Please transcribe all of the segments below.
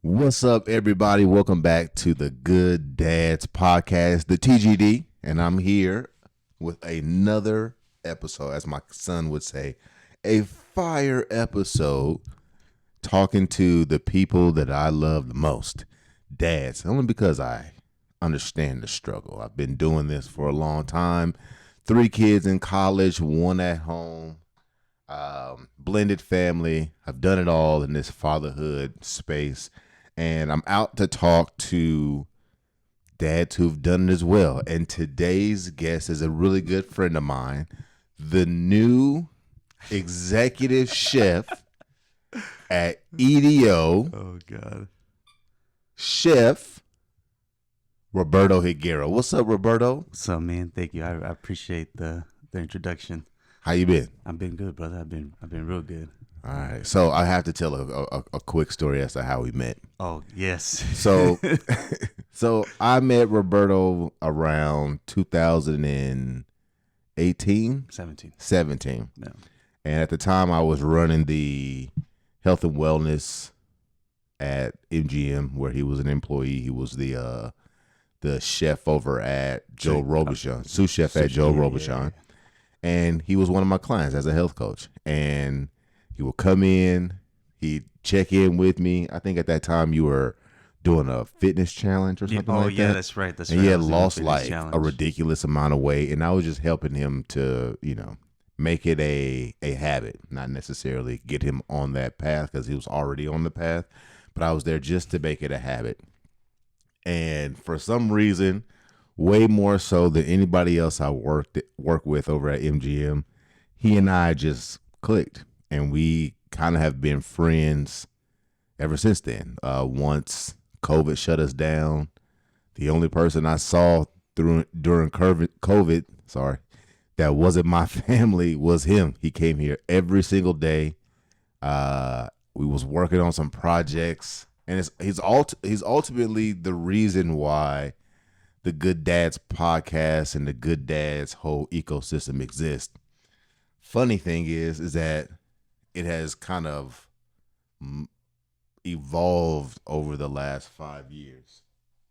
What's up, everybody? Welcome back to the Good Dads Podcast, the TGD, and I'm here with another episode, as my son would say, a fire episode, talking to the people that I love the most, dads, only because I understand the struggle. I've been doing this for a long time. 3 kids in college, 1 at home, blended family. I've done it all in this fatherhood space. And I'm out to talk to dads who've done it as well. And today's guest is a really good friend of mine, the new executive chef at EDO. Oh, God. Chef Roberto Higuera. What's up, Roberto? What's up, man? Thank you. I appreciate the introduction. How you been? I've been good, brother. I've been real good. All right. So I have to tell a quick story as to how we met. Oh, yes. So I met Roberto around 2018? 17. Yeah. And at the time I was running the health and wellness at MGM, where he was an employee. He was the chef over at Joe Robichon, sous chef at Joe Robichon. Yeah. And he was one of my clients as a health coach. And he would come in, he'd check in with me. I think at that time you were doing a fitness challenge or something like that. Oh, yeah, that's right. And he had lost like a ridiculous amount of weight. And I was just helping him to, make it a habit, not necessarily get him on that path because he was already on the path. But I was there just to make it a habit. And for some reason, way more so than anybody else I work with over at MGM, he and I just clicked. And we kind of have been friends ever since then. Once COVID shut us down, the only person I saw during COVID, that wasn't my family was him. He came here every single day. We was working on some projects, and he's ultimately the reason why the Good Dads podcast and the Good Dads whole ecosystem exists. Funny thing is that it has kind of evolved over the last 5 years.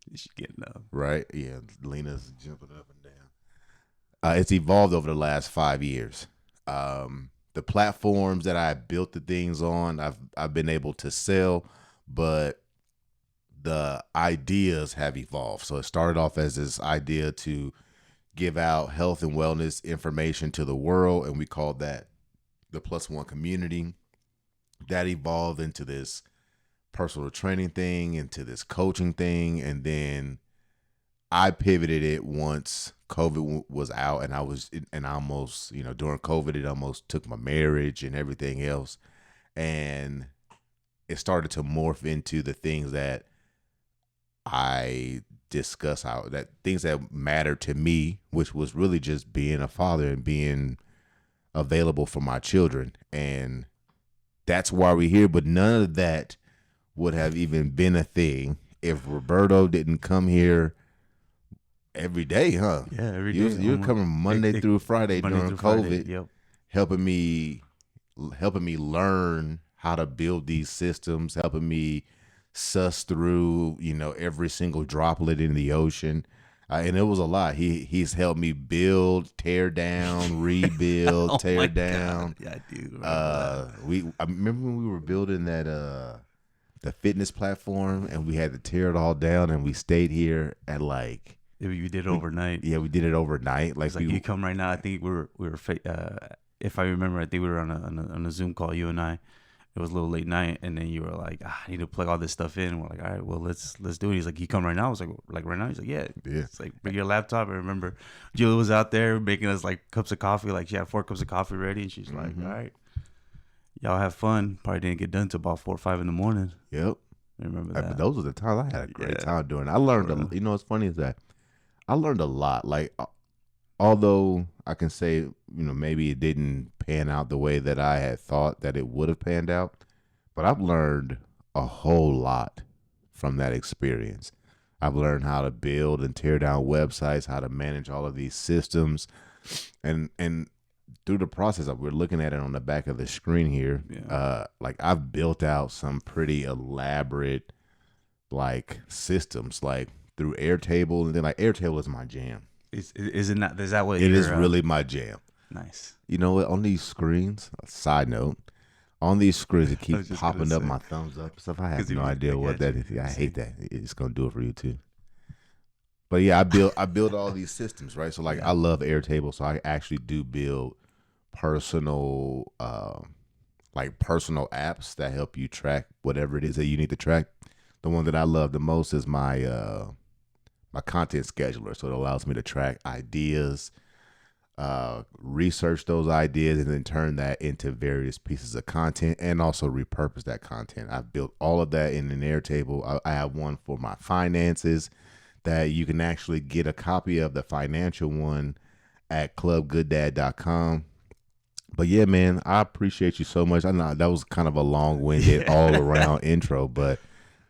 She's getting up. Right? Yeah, Lena's jumping up and down. It's evolved over the last 5 years. The platforms that I built the things on, I've been able to sell, but the ideas have evolved. So it started off as this idea to give out health and wellness information to the world, and we called that the Plus One community. That evolved into this personal training thing, into this coaching thing, and then I pivoted it once COVID was out, and I almost, during COVID, it almost took my marriage and everything else, and it started to morph into the things that I discuss that things that matter to me, which was really just being a father and being available for my children. And that's why we're here. But none of that would have even been a thing if Roberto didn't come here every day, huh? Yeah, every day. You're coming Monday through Friday during COVID, Yep. helping me learn how to build these systems, helping me suss through, every single droplet in the ocean. And it was a lot. He's helped me build, tear down, rebuild, tear down. God. Yeah, I do. I remember when we were building that the fitness platform, and we had to tear it all down, and we stayed here at like. We did it overnight. Yeah, we did it overnight. Like you come right now. I think we were. If I remember, I think we were on a Zoom call. You and I. It was a little late night, and then you were like, I need to plug all this stuff in. And we're like, all right, well, let's do it. He's like, you come right now? I was like right now? He's like, yeah. It's like, bring your laptop. I remember Julie was out there making us like cups of coffee. Like she had 4 cups of coffee ready, and she's like, all right, y'all have fun. Probably didn't get done until about 4 or 5 in the morning. Yep. I remember that. But those were the times I had a great time doing it. I learned, what's funny is that I learned a lot. Like, although I can say, maybe it didn't pan out the way that I had thought that it would have panned out, but I've learned a whole lot from that experience. I've learned how to build and tear down websites, how to manage all of these systems, and through the process we're looking at it on the back of the screen here. Like I've built out some pretty elaborate like systems, like through Airtable, and then like Airtable is my jam. Is it not? Is that what It you're? is really my jam. Nice. You know what? On these screens, a side note, on these screens, it I keeps was just gonna popping up say my thumbs up and stuff. I have because no idea I what got that you. is. Yeah, I Same. hate that. It's gonna do it for you too. But yeah, I build all these systems, right? So like Yeah. I love Airtable, so I actually do build personal like personal apps that help you track whatever it is that you need to track. The one that I love the most is my content scheduler. So it allows me to track ideas, research those ideas, and then turn that into various pieces of content and also repurpose that content. I've built all of that in an Airtable. I have one for my finances that you can actually get a copy of the financial one at clubgooddad.com. But yeah, man, I appreciate you so much. I know that was kind of a long-winded, all around intro, but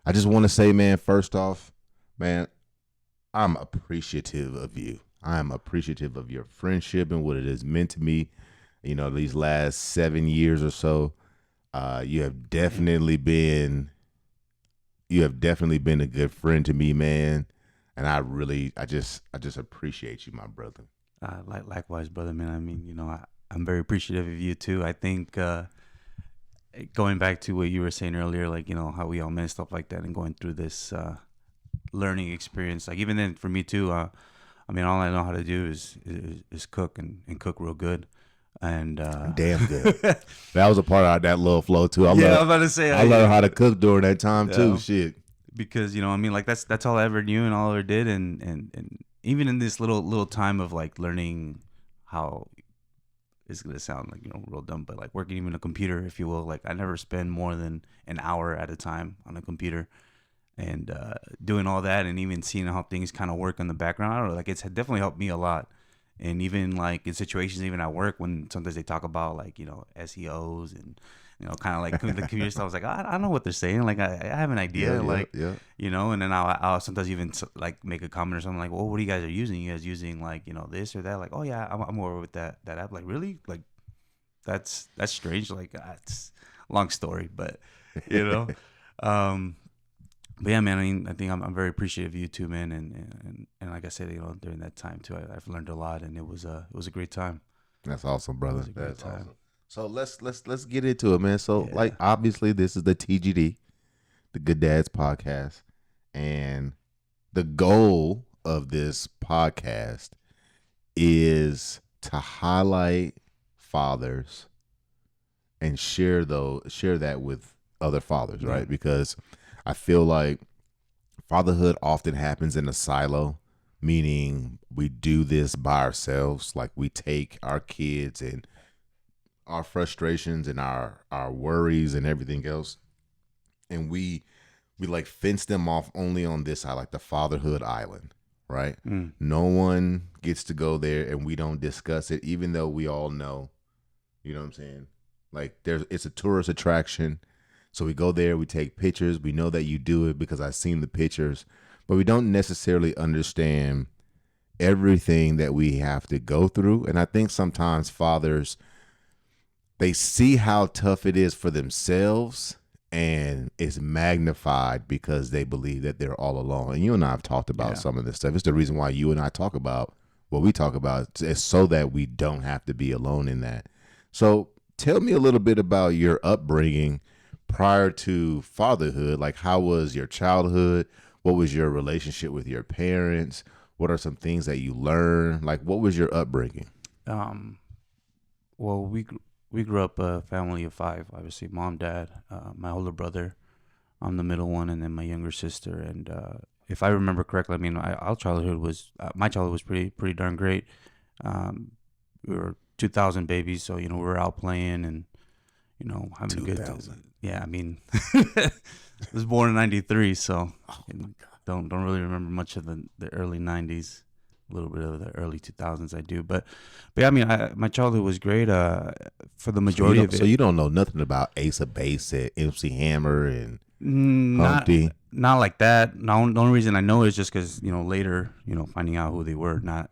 I just want to say, man, first off, man, I'm appreciative of you. I am appreciative of your friendship and what it has meant to me. You know, these last 7 years or so, you have definitely been a good friend to me, man. And I just appreciate you, my brother. Likewise, brother, man. I mean, I'm very appreciative of you too. I think going back to what you were saying earlier, like how we all met, stuff like that, and going through this learning experience, like even then for me too. I mean, all I know how to do is cook and cook real good, and Damn good. That was a part of that little flow too. yeah, I'm about to say I learned how to cook during that time too. yeah. Shit. Because I mean, like that's all I ever knew and all I ever did, and even in this little time of like learning how it's gonna sound like real dumb, but like working even a computer, if you will, like I never spend more than an hour at a time on a computer, and doing all that, and even seeing how things kind of work in the background. I don't know, like it's definitely helped me a lot. And even like in situations, even at work, when sometimes they talk about like SEOs and kind of like the computer stuff, I was like, I don't know what they're saying. Like I have an idea, like and then I'll sometimes even like make a comment or something like, well, what do you guys are using? You guys using like this or that? Like, oh yeah, I'm over with that app. Like really, like that's strange. Like it's a long story, but um, but yeah, man. I mean, I think I'm very appreciative of you too, man. And like I said, during that time too, I've learned a lot, and it was a great time. That's awesome, brother. It was a great That's time. awesome. So let's get into it, man. So Yeah. like obviously this is the TGD, the Good Dads podcast, and the goal of this podcast is to highlight fathers and share that with other fathers, Yeah. right? Because I feel like fatherhood often happens in a silo, meaning we do this by ourselves. Like we take our kids and our frustrations and our worries and everything else, and we like fence them off only on this side, like the fatherhood island, right? Mm. No one gets to go there, and we don't discuss it, even though we all know. You know what I'm saying? Like it's a tourist attraction. So we go there, we take pictures. We know that you do it because I've seen the pictures, but we don't necessarily understand everything that we have to go through. And I think sometimes fathers, they see how tough it is for themselves, and it's magnified because they believe that they're all alone. And you and I have talked about some of this stuff. It's the reason why you and I talk about what we talk about, is so that we don't have to be alone in that. So tell me a little bit about your upbringing prior to fatherhood. Like, how was your childhood? What was your relationship with your parents? What are some things that you learned? Like, what was your upbringing? Well, we grew up a family of 5. Obviously, mom, dad, my older brother. I'm the middle one, and then my younger sister. And if I remember correctly, I mean, our childhood was my childhood was pretty darn great. We were 2000 babies, so we were out playing and having a good time. Yeah, I mean, I was born in '93, so don't really remember much of the early '90s. A little bit of the early 2000s I do, but yeah, I mean, my childhood was great. For the majority of it. So you don't know nothing about Ace of Base and MC Hammer and Not Humpty? not like that. No, the only reason I know is just because later finding out who they were, not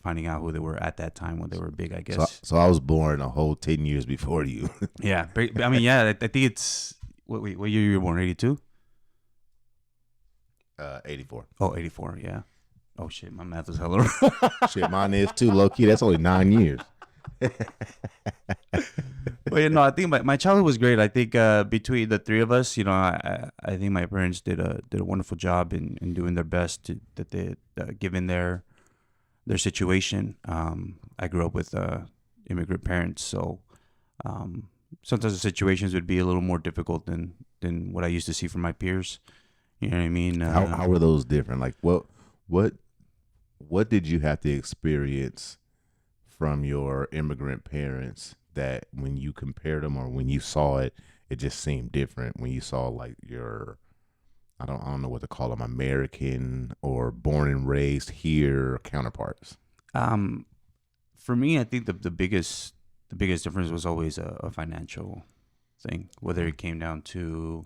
finding out who they were at that time when they were big, I guess. So I was born a whole 10 years before you. Yeah, I mean, yeah, I think it's what year you were born? 82. 84. Oh, 84, yeah. Oh, shit, my math is hella wrong. Shit, mine is too, low key. That's only 9 years. But, I think my childhood was great. I think between the three of us, I think my parents did a wonderful job in doing their best that they given their situation. I grew up with immigrant parents, so sometimes the situations would be a little more difficult than what I used to see from my peers. You know what I mean? How were those different? Like what did you have to experience from your immigrant parents that when you compared them or when you saw it, it just seemed different when you saw like your I don't know what to call them, American or born and raised here counterparts. For me, I think the biggest difference was always a financial thing, whether it came down to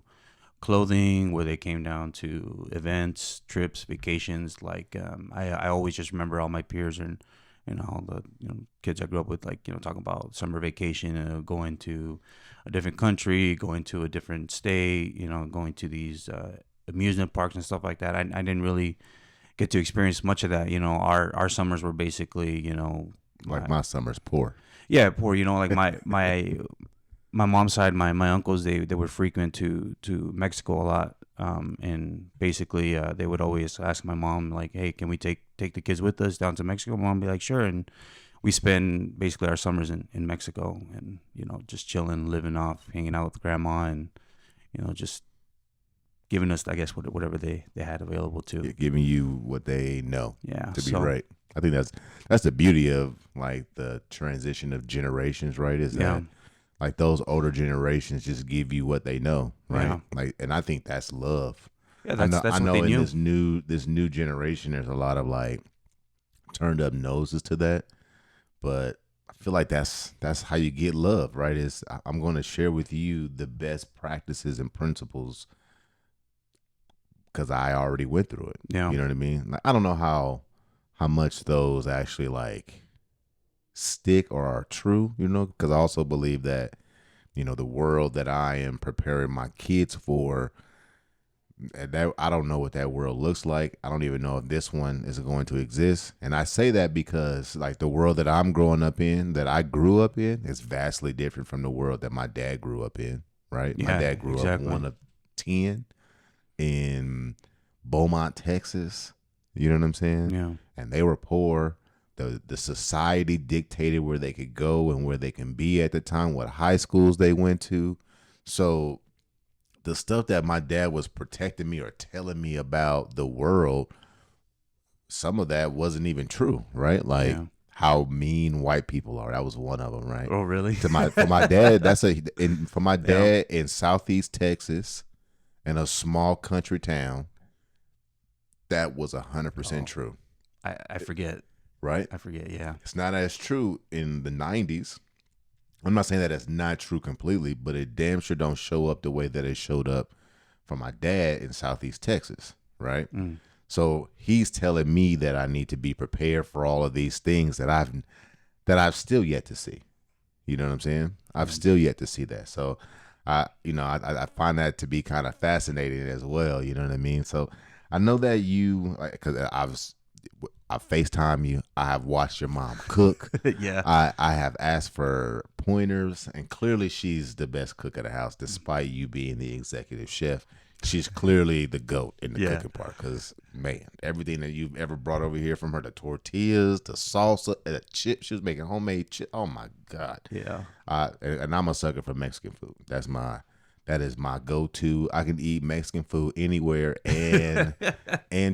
clothing, whether it came down to events, trips, vacations. Like I always just remember all my peers and all the kids I grew up with, like talking about summer vacation, going to a different country, going to a different state, going to these amusement parks and stuff like that. I didn't really get to experience much of that. Our summers were basically Like my summer's poor. yeah, poor. Like my mom's side, my uncles, they were frequent to Mexico a lot. And basically, they would always ask my mom, like, hey, can we take the kids with us down to Mexico? Mom would be like, sure. And we spend basically our summers in Mexico and, just chilling, living off, hanging out with grandma and, just giving us, I guess, whatever they had available to. Yeah, giving you what they know to be so, right. I think that's the beauty of like the transition of generations, right? Is that like those older generations just give you what they know, right? Yeah. Like, and I think that's love. Yeah, that's I know what they in knew. this new generation, there's a lot of like turned up noses to that, but I feel like that's how you get love, right? Is I'm going to share with you the best practices and principles because I already went through it. Yeah. You know what I mean? Like, I don't know how much those actually like stick or are true, because I also believe that, the world that I am preparing my kids for, that I don't know what that world looks like. I don't even know if this one is going to exist. And I say that because like the world that I'm growing up in, that I grew up in, is vastly different from the world that my dad grew up in, right? Yeah, my dad grew exactly. up one of 10 in Beaumont, Texas. You know what I'm saying? Yeah. And they were poor. The society dictated where they could go and where they can be at the time, what high schools they went to. So the stuff that my dad was protecting me or telling me about the world, some of that wasn't even true, right? Like how mean white people are. That was one of them, right? Oh, really? For my dad, for my dad in Southeast Texas, in a small country town, that was 100% true. I forget. Right? I forget, yeah. It's not as true in the 90s. I'm not saying that it's not true completely, but it damn sure don't show up the way that it showed up for my dad in Southeast Texas, right? So he's telling me that I need to be prepared for all of these things that I've still yet to see. You know what I'm saying? I've still yet to see that. So I find that to be kind of fascinating as well. You know what I mean? So I know that you, because I FaceTime you. I have watched your mom cook. Yeah. I have asked for pointers, and clearly she's the best cook of the house, despite you being the executive chef. She's clearly the GOAT in the cooking part, because, man, everything that you've ever brought over here from her, the tortillas, the salsa, the chips, she was making homemade chips. Oh, my God. Yeah. And I'm a sucker for Mexican food. That is my go-to. I can eat Mexican food anywhere and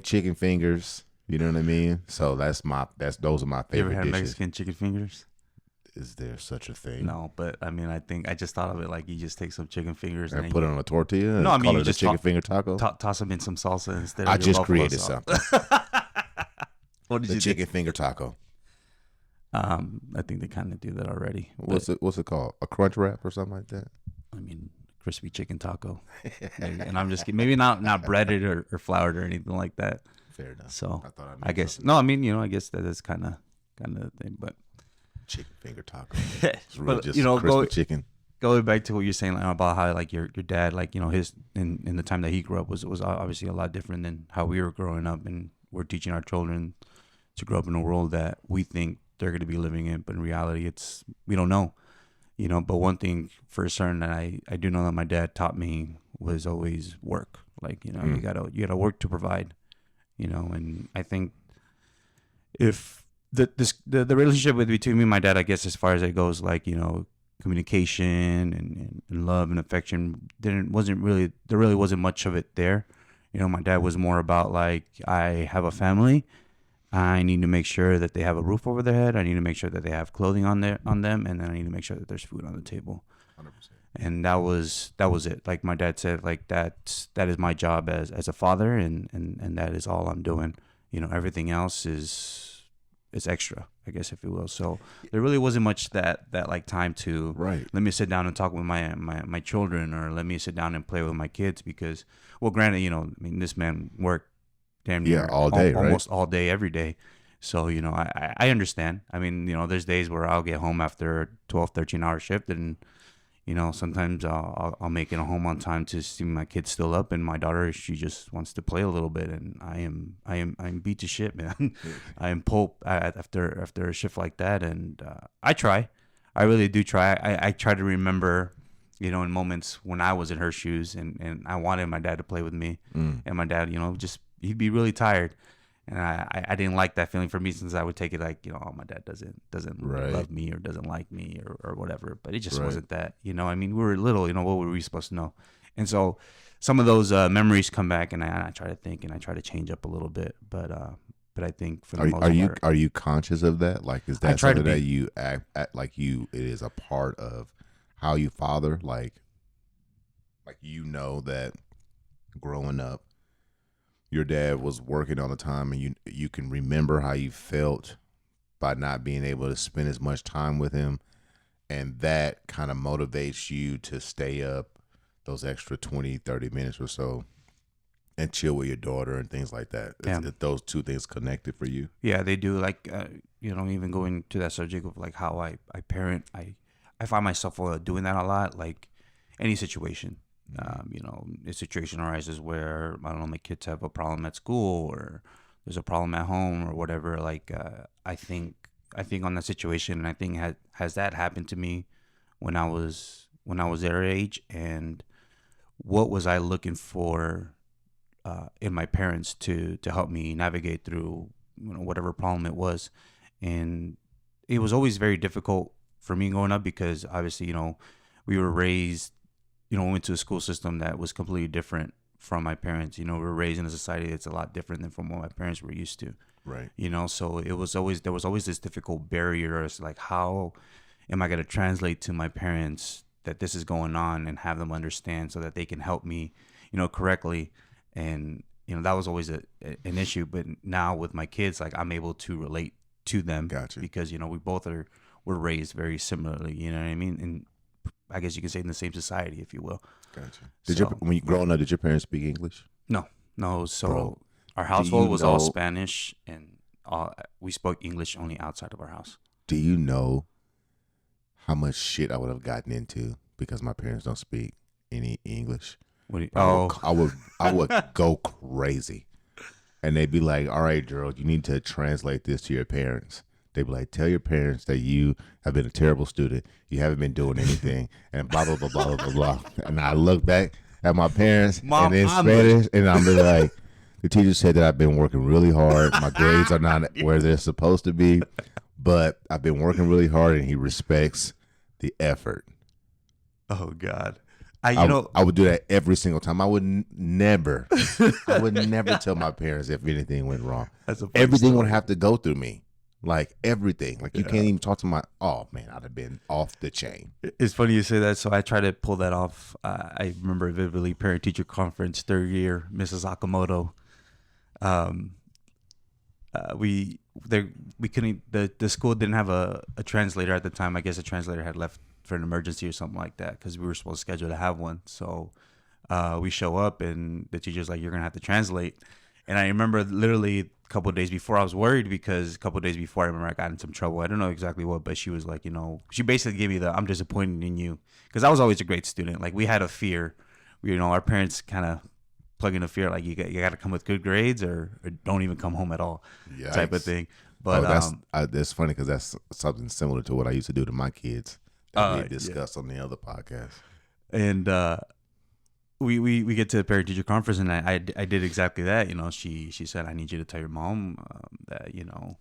chicken fingers. You know what I mean? So those are my favorite dishes. You ever had Mexican chicken fingers? Is there such a thing? No, but I mean, I just thought of it like you just take some chicken fingers and put it on a tortilla. No, I mean you just chicken finger taco. Toss them in some salsa instead. I just created something. What did you chicken finger taco? I think they kind of do that already. What's it called? A crunch wrap or something like that? I mean, crispy chicken taco. And I'm just kidding. Maybe not breaded or floured or anything like that. Fair enough. So I guess no. I mean, I guess that's kind of the thing. But chicken finger taco. It's real, just crispy chicken. going back to what you're saying, like, about how like your dad, like, you know, his in the time that he grew up was obviously a lot different than how we were growing up, and we're teaching our children to grow up in a world that we think they're going to be living in, but in reality, it's we don't know, you know. But one thing for certain that I do know that my dad taught me was always work. Like, you know, you gotta work to provide, you know. And I think if the relationship between me and my dad, I guess, as far as it goes, like, you know, communication and love and affection, there really wasn't much of it there. You know, my dad was more about like, I have a family, I need to make sure that they have a roof over their head, I need to make sure that they have clothing on them, and then I need to make sure that there's food on the table. 100%. And that was it. Like my dad said, like that is my job as a father, and that is all I'm doing. You know, everything else is extra, I guess, if you will. So there really wasn't much that like time to let me sit down and talk with my children, or let me sit down and play with my kids, because, well, granted, you know, I mean, this man worked damn near all day, almost all day, every day. So, you know, I understand. I mean, you know, there's days where I'll get home after a 12, 13-hour shift, and, you know, sometimes I'll make it home on time to see my kids still up, and my daughter, she just wants to play a little bit, and I'm beat to shit, man. I am pulp after a shift like that, and I really do try. I try to remember, you know, in moments when I was in her shoes, and I wanted my dad to play with me, and my dad, you know, just he'd be really tired. And I didn't like that feeling for me, since I would take it like, you know, oh, my dad doesn't love me, or doesn't like me, or whatever. But it just wasn't that, you know. I mean, we were little, you know, what were we supposed to know? And so some of those memories come back, and I try to think, and I try to change up a little bit. But I think for the most part, are you conscious of that? Like, is that something that you act like it is a part of how you father? Like, you know that growing up, your dad was working all the time, and you can remember how you felt by not being able to spend as much time with him, and that kind of motivates you to stay up those extra 20, 30 minutes or so and chill with your daughter and things like that. Yeah. Is those two things connected for you? Yeah, they do. Like, you know, even going to that subject of like how I parent, I find myself doing that a lot. Like, any situation. You know, a situation arises where, I don't know, my kids have a problem at school, or there's a problem at home, or whatever. Like, I think on that situation, and I think has that happened to me when I was their age, and what was I looking for in my parents to help me navigate through, you know, whatever problem it was. And it was always very difficult for me growing up, because obviously, you know, we were raised, you know, went to a school system that was completely different from my parents. You know, we were raised in a society that's a lot different than from what my parents were used to. Right. You know, so there was always this difficult barrier as like, how am I going to translate to my parents that this is going on, and have them understand so that they can help me, you know, correctly. And, you know, that was always an issue. But now with my kids, like, I'm able to relate to them. Gotcha. Because, you know, we both were raised very similarly, you know what I mean? And I guess you could say in the same society, if you will. Gotcha. When you growing up, did your parents speak English? No. So our household was all Spanish, and we spoke English only outside of our house. Do you know how much shit I would have gotten into because my parents don't speak any English? I would go crazy, and they'd be like, "All right, Gerald, you need to translate this to your parents." They'd be like, "Tell your parents that you have been a terrible student. You haven't been doing anything," and blah, blah, blah, blah, blah, blah. And I look back at my parents, and in Spanish, and I'm like, the teacher said that I've been working really hard. My grades are not where they're supposed to be, but I've been working really hard, and he respects the effort. Oh, God. I would do that every single time. I would never tell my parents if anything went wrong. Everything would have to go through me. Like, everything. Like, you can't even talk to oh, man, I'd have been off the chain. It's funny you say that. So I try to pull that off. I remember vividly, parent-teacher conference, third year, Mrs. Akamoto. We couldn't, the school didn't have a translator at the time. I guess a translator had left for an emergency or something like that, because we were supposed to schedule to have one. So we show up, and the teacher's like, "You're going to have to translate." And I remember literally a couple of days before, I was worried because a couple of days before, I remember I got in some trouble. I don't know exactly what, but she was like, you know, she basically gave me the "I'm disappointed in you," because I was always a great student. Like, we had a fear, you know, our parents kind of plug in a fear, like, you got to come with good grades or don't even come home at all, type of Yikes. thing. Oh, But that's funny because that's something similar to what I used to do to my kids that we yeah, discussed on the other podcast. and we get to the parent teacher conference, and I did exactly that. You know, she said, I need you to tell your mom that, you know,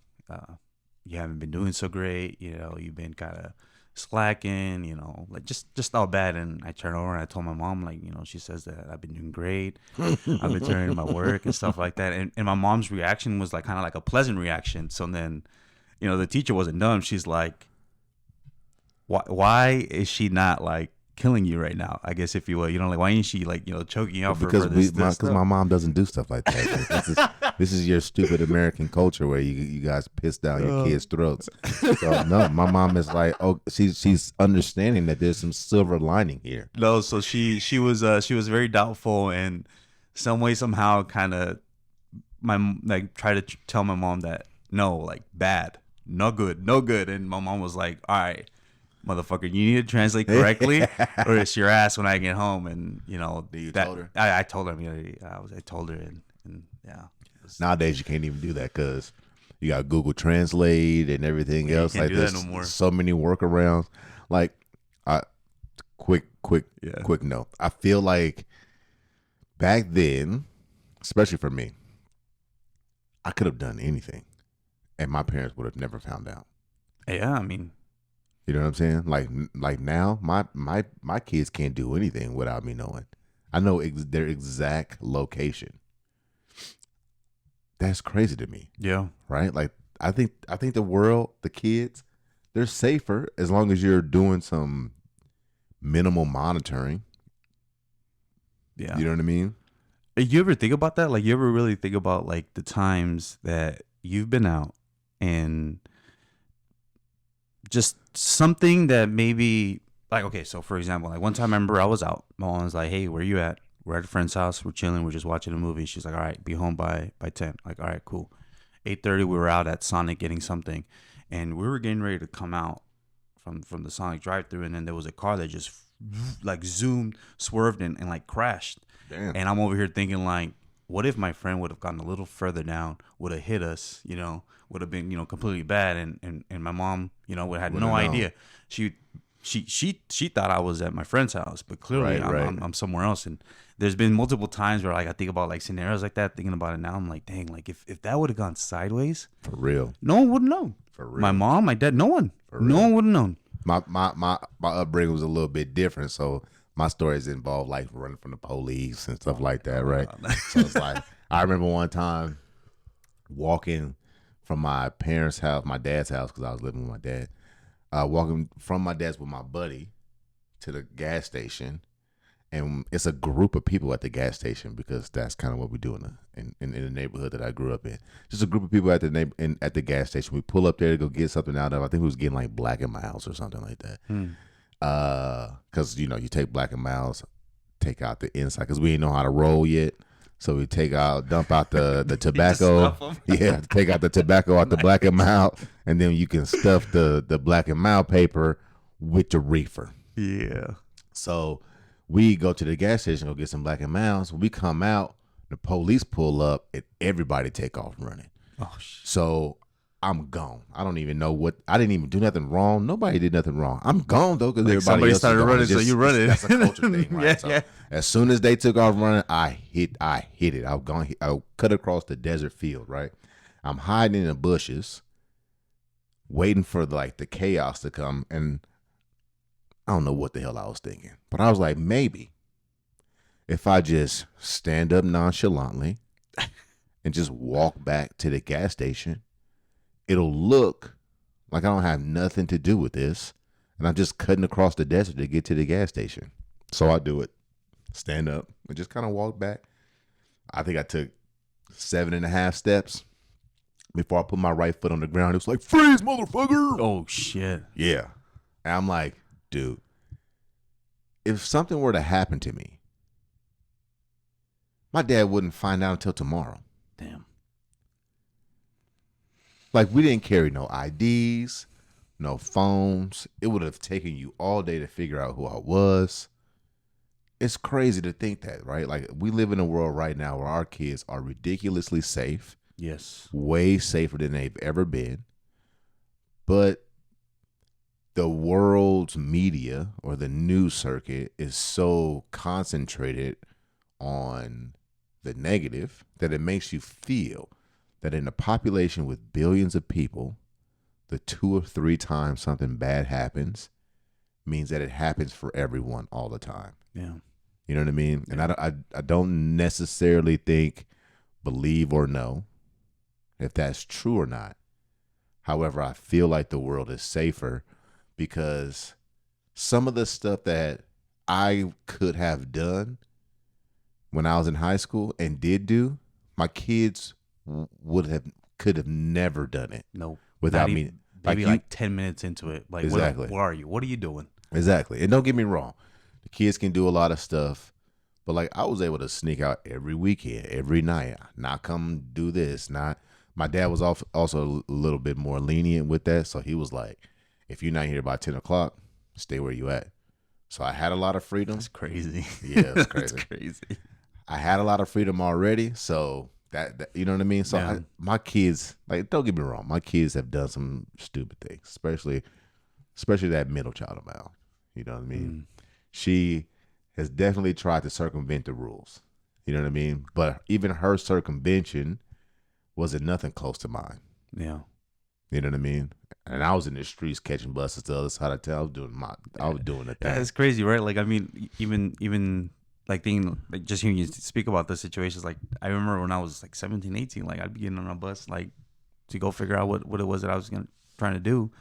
you haven't been doing so great. You know, you've been kind of slacking. You know, like just all bad. And I turned over and I told my mom, like, you know, she says that I've been doing great. I've been turning in my work and stuff like that. And my mom's reaction was like kind of like a pleasant reaction. So then, you know, the teacher wasn't dumb. She's like, why is she not like killing you right now? I guess, if you will, you know, like, why ain't she like, you know, choking you out Because for this stuff? my mom doesn't do stuff like that. This is your stupid American culture where you guys piss down your kids' throats. So no, my mom is like, oh, she's understanding that there's some silver lining here. No, so she was very doubtful, and some way somehow kind of like try to tell my mom that no, like, bad, no good, no good. And my mom was like, all right, motherfucker, you need to translate correctly or it's your ass when I get home. And, you know, You that told her? I told her. I mean, I told her, and yeah. Nowadays you can't even do that because you got Google Translate and everything Yeah, you else. can't Like, do that there's no more. so many workarounds. Like, I quick Yeah. quick note. I feel like back then, especially for me, I could have done anything, and my parents would have never found out. Yeah, I mean, You know what I'm saying? Like now, my kids can't do anything without me knowing. I know their exact location. That's crazy to me, yeah. right? Like, I think the world, the kids, they're safer as long as you're doing some minimal monitoring. Yeah. You know what I mean? You ever think about that? Like, you ever really think about like the times that you've been out and just something that maybe, like, okay, so for example, like one time I remember I was out. My mom was like, "Hey, where you at? We're at a friend's house. We're chilling. We're just watching a movie." She's like, "All right, be home by 10." Like, all right, cool. 8:30, we were out at Sonic getting something, and we were getting ready to come out from the Sonic drive-through, and then there was a car that just like zoomed, swerved, and like crashed. Damn. And I'm over here thinking, like, what if my friend would have gotten a little further down, would have hit us, you know, would have been, you know, completely bad, and my mom, you know, would have had no Would've known. idea. She thought I was at my friend's house, but clearly Right. I'm somewhere else. And there's been multiple times where, like, I think about like scenarios like that. Thinking about it now, I'm like, dang, like if that would have gone sideways, For real. no one would have known. For real. My mom, my dad, no one, For no real. one would have known. My upbringing was a little bit different, so my stories involve like running from the police and stuff like that, right? So it's like, I remember one time walking from my parents' house, my dad's house, because I was living with my dad. Walking from my dad's with my buddy to the gas station, and it's a group of people at the gas station because that's kind of what we do in the neighborhood that I grew up in. Just a group of people at the gas station. We pull up there to go get something out of. I think we was getting like Black and Miles or something like that. Because you know, you take Black and Miles, take out the inside because we didn't know how to roll yet. So we dump out the tobacco. Yeah, take out the tobacco out the Black and Mild, and then you can stuff the Black and Mild paper with the reefer. Yeah. So we go to the gas station, go get some Black and Milds. When we come out, the police pull up, and everybody take off running. Oh shit. So I'm gone. I don't even know what. I didn't even do nothing wrong. Nobody did nothing wrong. I'm gone though because Like, everybody somebody else started is gone. running, It's so you running. That's a culture thing, right? Yeah, So yeah. as soon as they took off running, I hit it. I was gone. I cut across the desert field. Right. I'm hiding in the bushes, waiting for like the chaos to come, and I don't know what the hell I was thinking, but I was like, maybe if I just stand up nonchalantly and just walk back to the gas station, it'll look like I don't have nothing to do with this, and I'm just cutting across the desert to get to the gas station. So I do it, stand up, and just kind of walk back. I think I took 7.5 steps before I put my right foot on the ground. It was like, freeze, motherfucker. Oh shit. Yeah. And I'm like, dude, if something were to happen to me, my dad wouldn't find out until tomorrow. Damn. Like we didn't carry no IDs, no phones. It would have taken you all day to figure out who I was. It's crazy to think that, right? Like we live in a world right now where our kids are ridiculously safe, Yes. way safer than they've ever been. But the world's media or the news circuit is so concentrated on the negative that it makes you feel that in a population with billions of people, the 2 or 3 times something bad happens means that it happens for everyone all the time. Yeah. You know what I mean? And I don't necessarily think, believe or know if that's true or not. However, I feel like the world is safer because some of the stuff that I could have done when I was in high school and did do, my kids could have never done it. No. Without me. Maybe like 10 minutes into it. Like, exactly. Where are you? What are you doing? Exactly. And don't get me wrong. The kids can do a lot of stuff. But like I was able to sneak out every weekend, every night, not come do this. Not my dad was also a little bit more lenient with that. So he was like, if you're not here by 10 o'clock, stay where you at. So I had a lot of freedom. That's crazy. Yeah, it's crazy. That's crazy. I had a lot of freedom already. So that you know what I mean? So Yeah. my kids, like, don't get me wrong, my kids have done some stupid things, especially that middle child of mine. You know what I mean? She has definitely tried to circumvent the rules. You know what I mean? But even her circumvention wasn't nothing close to mine. Yeah. You know what I mean? And I was in the streets catching buses to the other side of town. I was doing the thing. Yeah, it's crazy, right? Like, I mean, even like just hearing you speak about the situations, like I remember when I was like 17, 18, like I'd be getting on a bus like to go figure out what it was that I was trying to do.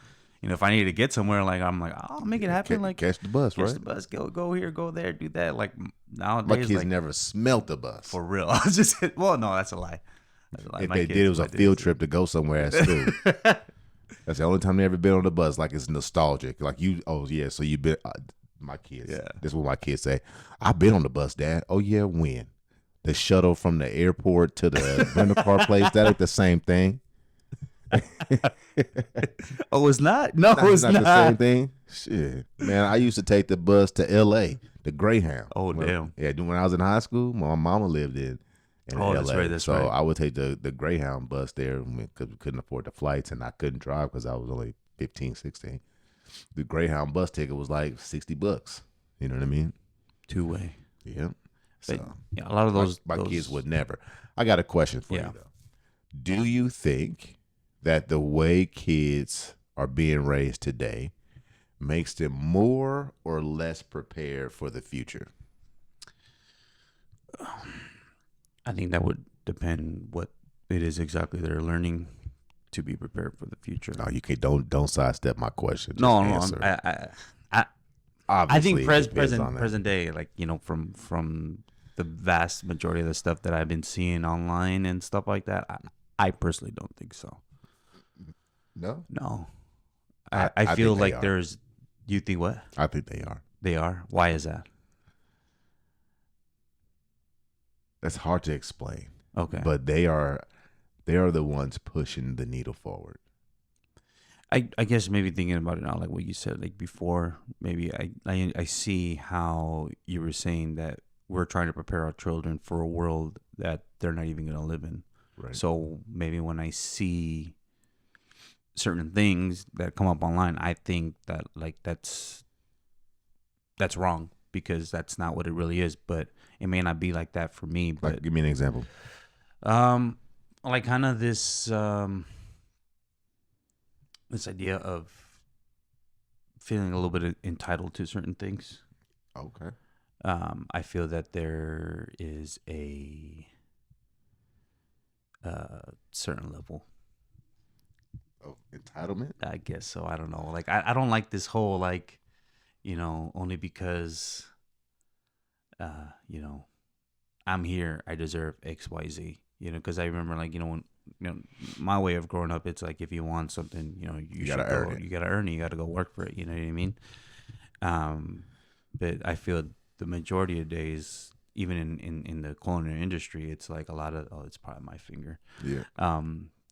You know, if I needed to get somewhere, like I'm like, I'll make it happen. Like catch the bus, right? Catch the bus, go here, go there, do that. Like nowadays, my kids like, never smelt the bus. for real. I was just no, that's a lie. That's a lie. If they did, it was a field trip to go somewhere at school. That's the only time they ever been on the bus. Like it's nostalgic. Like you, oh yeah, so you been. My kids. Yeah. This is what my kids say. I've been on the bus, Dad. Oh yeah, when? The shuttle from the airport to the rental car place. That ain't the same thing. Oh, it's not? No, it's not. The same thing. Shit, man. I used to take the bus to L.A. The Greyhound. Oh, damn. Yeah, when I was in high school, my mama lived in Oh, LA. that's right. That's so right. I would take the Greyhound bus there because we couldn't afford the flights, and I couldn't drive because I was only 15, 16. The Greyhound bus ticket was like $60. You know what I mean? Two-way. Yeah. But, So yeah, a lot of those my kids would never. I got a question for Yeah. you though. Do you think that the way kids are being raised today makes them more or less prepared for the future? I think that would depend what it is exactly they're learning to be prepared for the future. No, you can't. Don't sidestep my question. Just No, answer. I think Obviously, it depends on that. present day, like, you know, from the vast majority of the stuff that I've been seeing online and stuff like that, I personally don't think so. No, I feel think they like are. there's. You think what? I think they are. They are. Why is that? That's hard to explain. Okay. But they are the ones pushing the needle forward. I guess maybe thinking about it now, like what you said, like before, maybe I see how you were saying that we're trying to prepare our children for a world that they're not even going to live in. Right. So maybe when I see certain things that come up online, I think that like that's wrong because that's not what it really is. But it may not be like that for me. But Like, give me an example. like kind of this this idea of feeling a little bit entitled to certain things. Okay. I feel that there is a certain level. Oh, entitlement? I guess so. I don't know. Like I don't like this whole like, you know, only because you know, I'm here, I deserve XYZ. You know, because I remember like, you know, when my way of growing up, it's like if you want something, you know, you should gotta earn it. You gotta earn it. You gotta go work for it. You know what I mean? But I feel the majority of days, even in the culinary industry, it's like a lot of it's probably my finger. Yeah.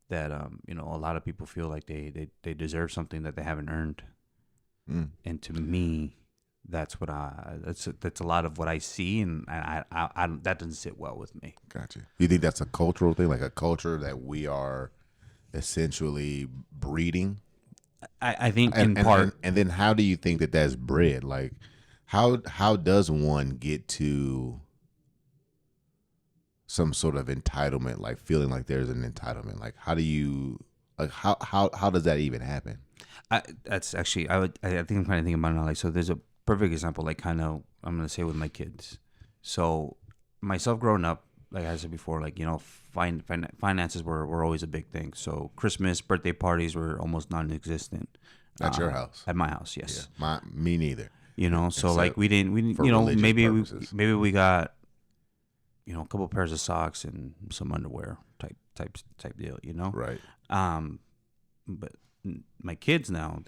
that a lot of people feel like they deserve something that they haven't earned. Mm, And to me, that's a lot of what I see, and I that doesn't sit well with me. gotcha. You think that's a cultural thing, like a culture that we are essentially breeding? I think in part, And then how do you think that that's bred? Like, how does one get to some sort of entitlement, like feeling like there's an entitlement? Like, how do you, like, how does that even happen? that's actually I think I'm kind of thinking about it now. Like, so there's a perfect example, like kind of I'm gonna say with my kids. So myself growing up, like I said before, like finances were always a big thing. So Christmas, birthday parties were almost non-existent. At your house? At my house, Yeah, yes. me neither. So like Except we didn't, for religious purposes. maybe we got a couple pairs of socks and some underwear type deal, Right. Um, but my kids now,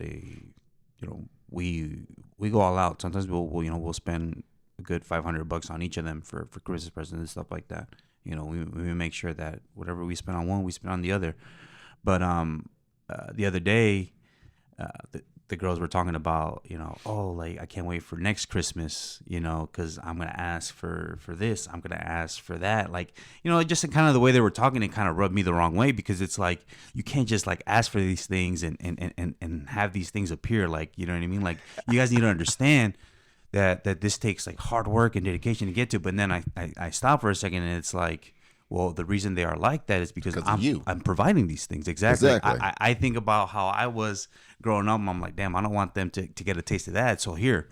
we go all out. Sometimes we'll spend a good $500 on each of them for Christmas presents and stuff like that. We make sure that whatever we spend on one, we spend on the other. But the other day, the girls were talking about, oh, like I can't wait for next Christmas, because I'm gonna ask for this, I'm gonna ask for that, like, just kind of the way they were talking, it kind of rubbed me the wrong way, because it's like you can't just like ask for these things and have these things appear, like, you know what I mean? Like, you guys need to understand that this takes like hard work and dedication to get to. But then I stop for a second, and it's like, well, the reason they are like that is because I'm providing these things. Exactly. Exactly. I think about how I was growing up, and I'm like, damn, I don't want them to get a taste of that. So here,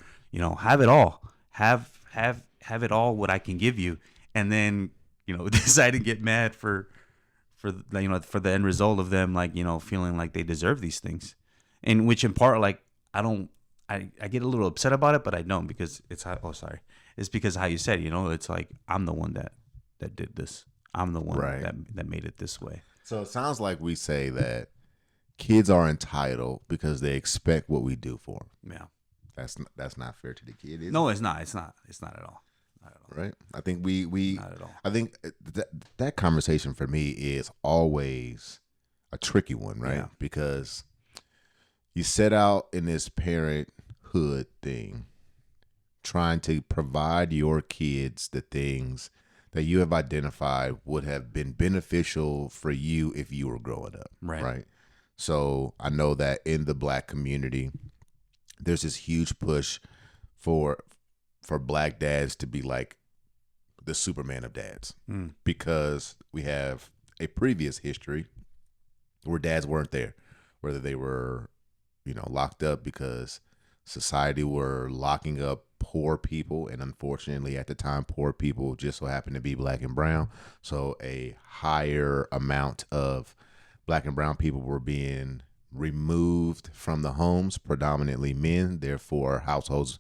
have it all. Have it all what I can give you, and then decide to get mad for the end result of them, like, feeling like they deserve these things, and which in part, like, I get a little upset about it, but I don't, because it's because how you said, it's like I'm the one that did this. I'm the one Right. that made it this way. So it sounds like we say that kids are entitled because they expect what we do for them. Yeah. That's not fair to the kid, is No, it? it's not. It's not. It's not at all. Not at all. Right. I think we Not at all. I think that conversation for me is always a tricky one, right? Yeah. Because you set out in this parenthood thing, trying to provide your kids the things that you have identified would have been beneficial for you if you were growing up. Right. So I know that in the Black community, there's this huge push for Black dads to be like the Superman of dads, because we have a previous history where dads weren't there, whether they were, locked up because society were locking up poor people, and unfortunately at the time poor people just so happened to be Black and brown, so a higher amount of Black and brown people were being removed from the homes, predominantly men, therefore households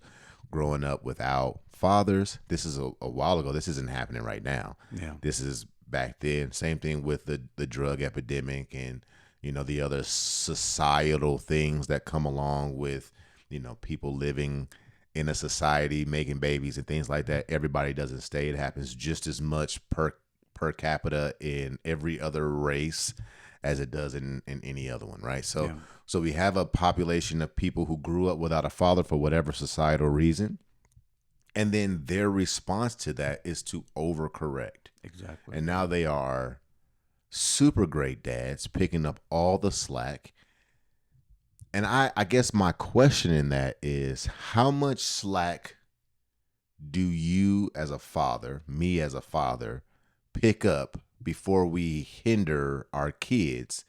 growing up without fathers. This is a while ago. This isn't happening right now. Yeah. This is back then. Same thing with the drug epidemic and the other societal things that come along with people living in a society, making babies and things like that. Everybody doesn't stay. It happens just as much per capita in every other race as it does in any other one, right? So Yeah. so we have a population of people who grew up without a father for whatever societal reason, and then their response to that is to overcorrect. Exactly. And now they are super great dads picking up all the slack. And I guess my question in that is, how much slack do you as a father, me as a father, pick up before we hinder our kids?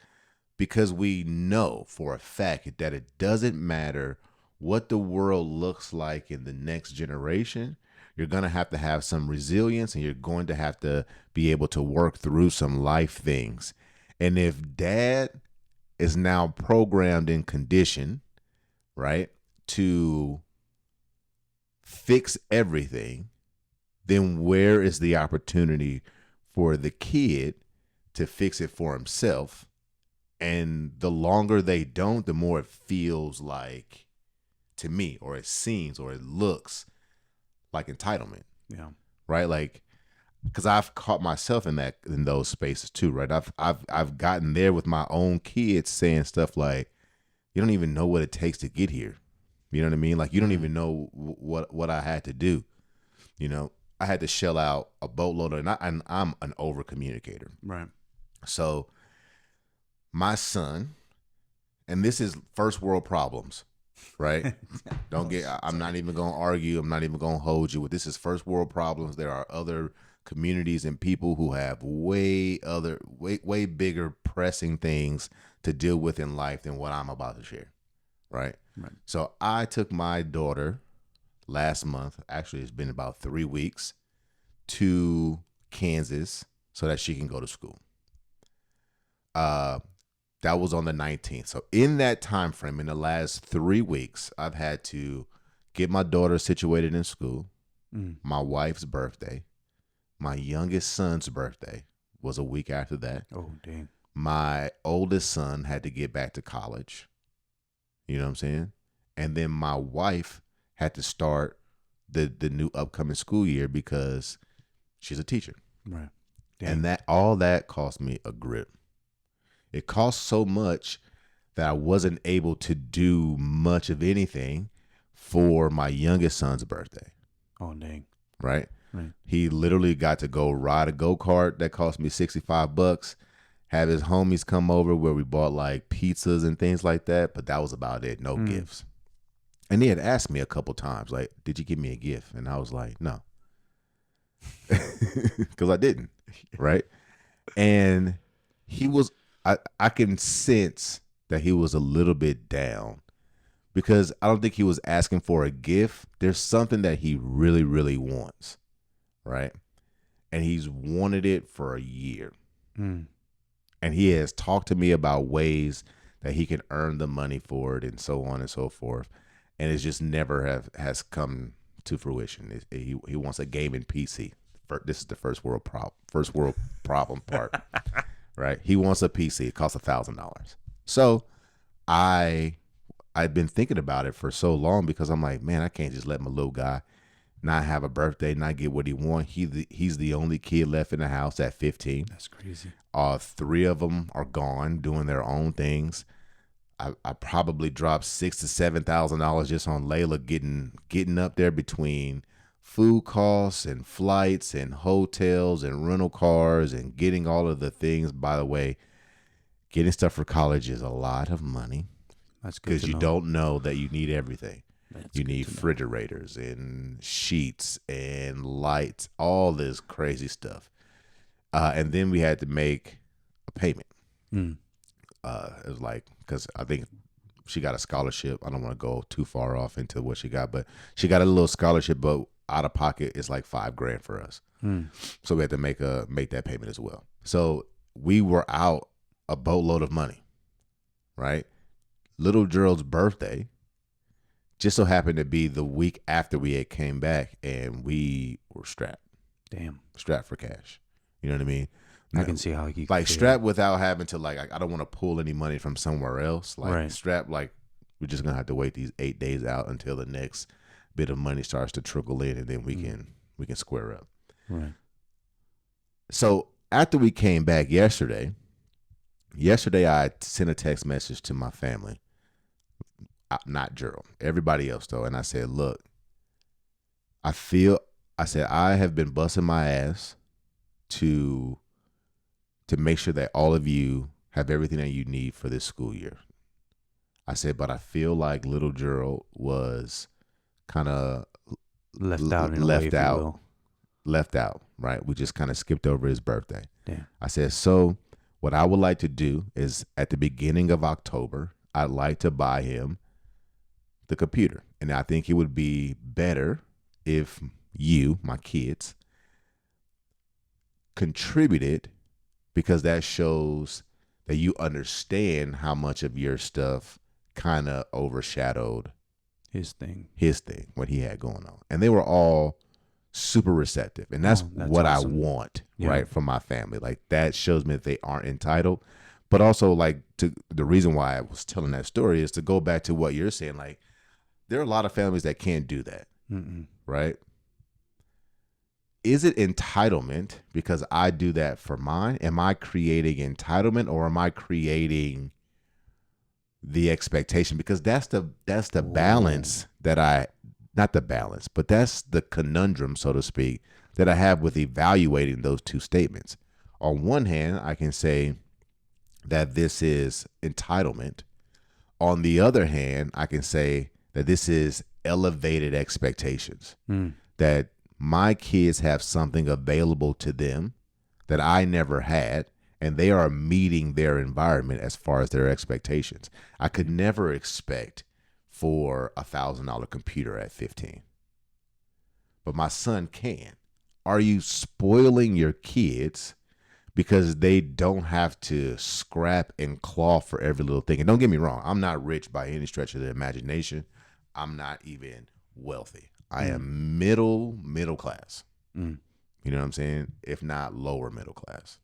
Because we know for a fact that it doesn't matter what the world looks like in the next generation. You're going to have some resilience, and you're going to have to be able to work through some life things. And if dad is now programmed and conditioned, right, to fix everything, then where is the opportunity for the kid to fix it for himself? And the longer they don't, the more it feels like, to me, or it seems, or it looks like entitlement. Yeah. Right? Like, because I've caught myself in those spaces too, right? I've gotten there with my own kids saying stuff like, "You don't even know what it takes to get here." You know what I mean? Like you don't even know what I had to do. You know, I had to shell out a boatload of, and I'm an over communicator. Right. So my son, and this is first world problems, right? Don't get, I'm not even going to argue. I'm not even going to hold you with this is first world problems. There are other communities and people who have way bigger pressing things to deal with in life than what I'm about to share. Right. Right. So I took my daughter last month, actually it's been about 3 weeks, to Kansas so that she can go to school. That was on the 19th. So in that time frame, in the last 3 weeks, I've had to get my daughter situated in school, my wife's birthday, my youngest son's birthday was a week after that. Oh, dang. My oldest son had to get back to college. You know what I'm saying? And then my wife had to start the new upcoming school year because she's a teacher. Right. Dang. And that all that cost me a grip. It cost so much that I wasn't able to do much of anything for my youngest son's birthday. Oh, dang. Right? Right. He literally got to go ride a go-kart that cost me $65, have his homies come over where we bought like pizzas and things like that, but that was about it. No gifts. And he had asked me a couple times, like, did you give me a gift? And I was like, no. Because I didn't. Right? And he was, I can sense that he was a little bit down because I don't think he was asking for a gift. There's something that he really, really wants. Right? And he's wanted it for a year. And he has talked to me about ways that he can earn the money for it and so on and so forth. And it's just never has come to fruition. He wants a gaming PC. This is the first world problem part, right? He wants a PC. It costs $1,000. So I've been thinking about it for so long because I'm like, man, I can't just let my little guy not have a birthday, not get what he wants. He's the only kid left in the house at 15. That's crazy. 3 of them are gone doing their own things. I probably dropped $6,000 to $7,000 just on Layla getting up there between food costs and flights and hotels and rental cars and getting all of the things. By the way, getting stuff for college is a lot of money. That's good because you don't know that you need everything. You need refrigerators and sheets and lights, all this crazy stuff. And then we had to make a payment. It was like, because I think she got a scholarship. I don't want to go too far off into what she got, but she got a little scholarship, but out of pocket it's like $5,000 for us. So we had to make that payment as well. So we were out a boatload of money, right? Little Gerald's birthday just so happened to be the week after we had came back, and we were strapped. Damn. Strapped for cash. You know what I mean? I can see how you like strapped without having to like I don't want to pull any money from somewhere else. Like strapped, like we're just gonna have to wait these 8 days out until the next bit of money starts to trickle in, and then we can square up. Right. So after we came back yesterday I sent a text message to my family. Not Gerald, everybody else though, and I said, look, I said I have been busting my ass to make sure that all of you have everything that you need for this school year. I said, but I feel like little Gerald was kind of left out, right? We just kind of skipped over his birthday. Damn. I said, so what I would like to do is at the beginning of October, I'd like to buy him the computer. And I think it would be better if you, my kids, contributed, because that shows that you understand how much of your stuff kind of overshadowed his thing, what he had going on. And they were all super receptive. And that's what awesome. I want, right, from my family. Like that shows me that they aren't entitled. But also like the reason why I was telling that story is to go back to what you're saying. Like there are a lot of families that can't do that, right? is it entitlement because I do that for mine? Am I creating entitlement, or am I creating the expectation? Because that's the balance that not the balance, but that's the conundrum, so to speak, that I have with evaluating those two statements. On one hand, I can say that this is entitlement. On the other hand, I can say that this is elevated expectations, that my kids have something available to them that I never had, and they are meeting their environment as far as their expectations. I could never expect for $1,000 computer at 15, but my son can. Are you spoiling your kids because they don't have to scrap and claw for every little thing? And don't get me wrong, I'm not rich by any stretch of the imagination. I'm not even wealthy. I am middle class. You know what I'm saying? If not lower middle class.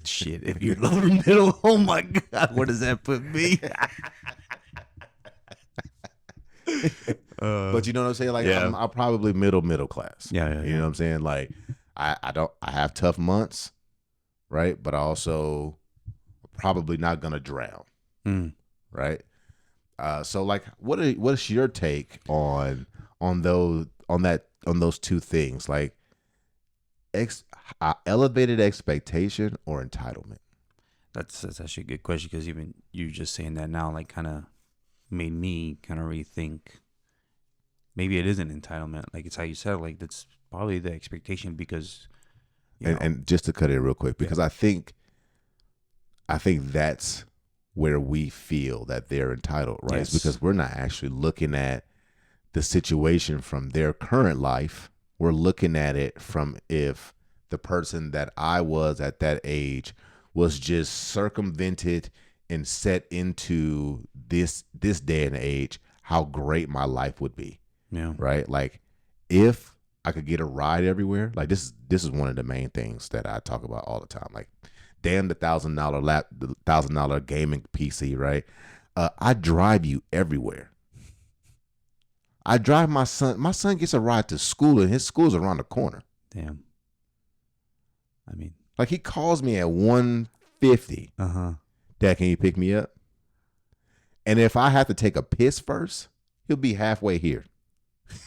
Shit, if you're lower middle, oh my God, where does that put me? But you know what I'm saying? Like, Yeah. I'm probably middle class. Yeah. You know what I'm saying? Like, I have tough months, right? But I also probably not gonna drown, right? So like, what is your take on those two things, like elevated expectation or entitlement? That's actually a good question, because even you just saying that now, like, kind of made me kind of rethink. Maybe it is an entitlement, like it's how you said, like that's probably the expectation, because and just to cut it real quick, because I think that's where we feel that they're entitled, right? Yes. It's because we're not actually looking at the situation from their current life. We're looking at it from if the person that I was at that age was just circumvented and set into this day and age, how great my life would be. Yeah. Right? Like, if I could get a ride everywhere, like this is one of the main things that I talk about all the time. Like, damn the $1,000 gaming PC, right? I drive you everywhere. I drive my son. My son gets a ride to school, and his school's around the corner. Damn. I mean, like, he calls me at 1:50. Dad, can you pick me up? And if I have to take a piss first, he'll be halfway here.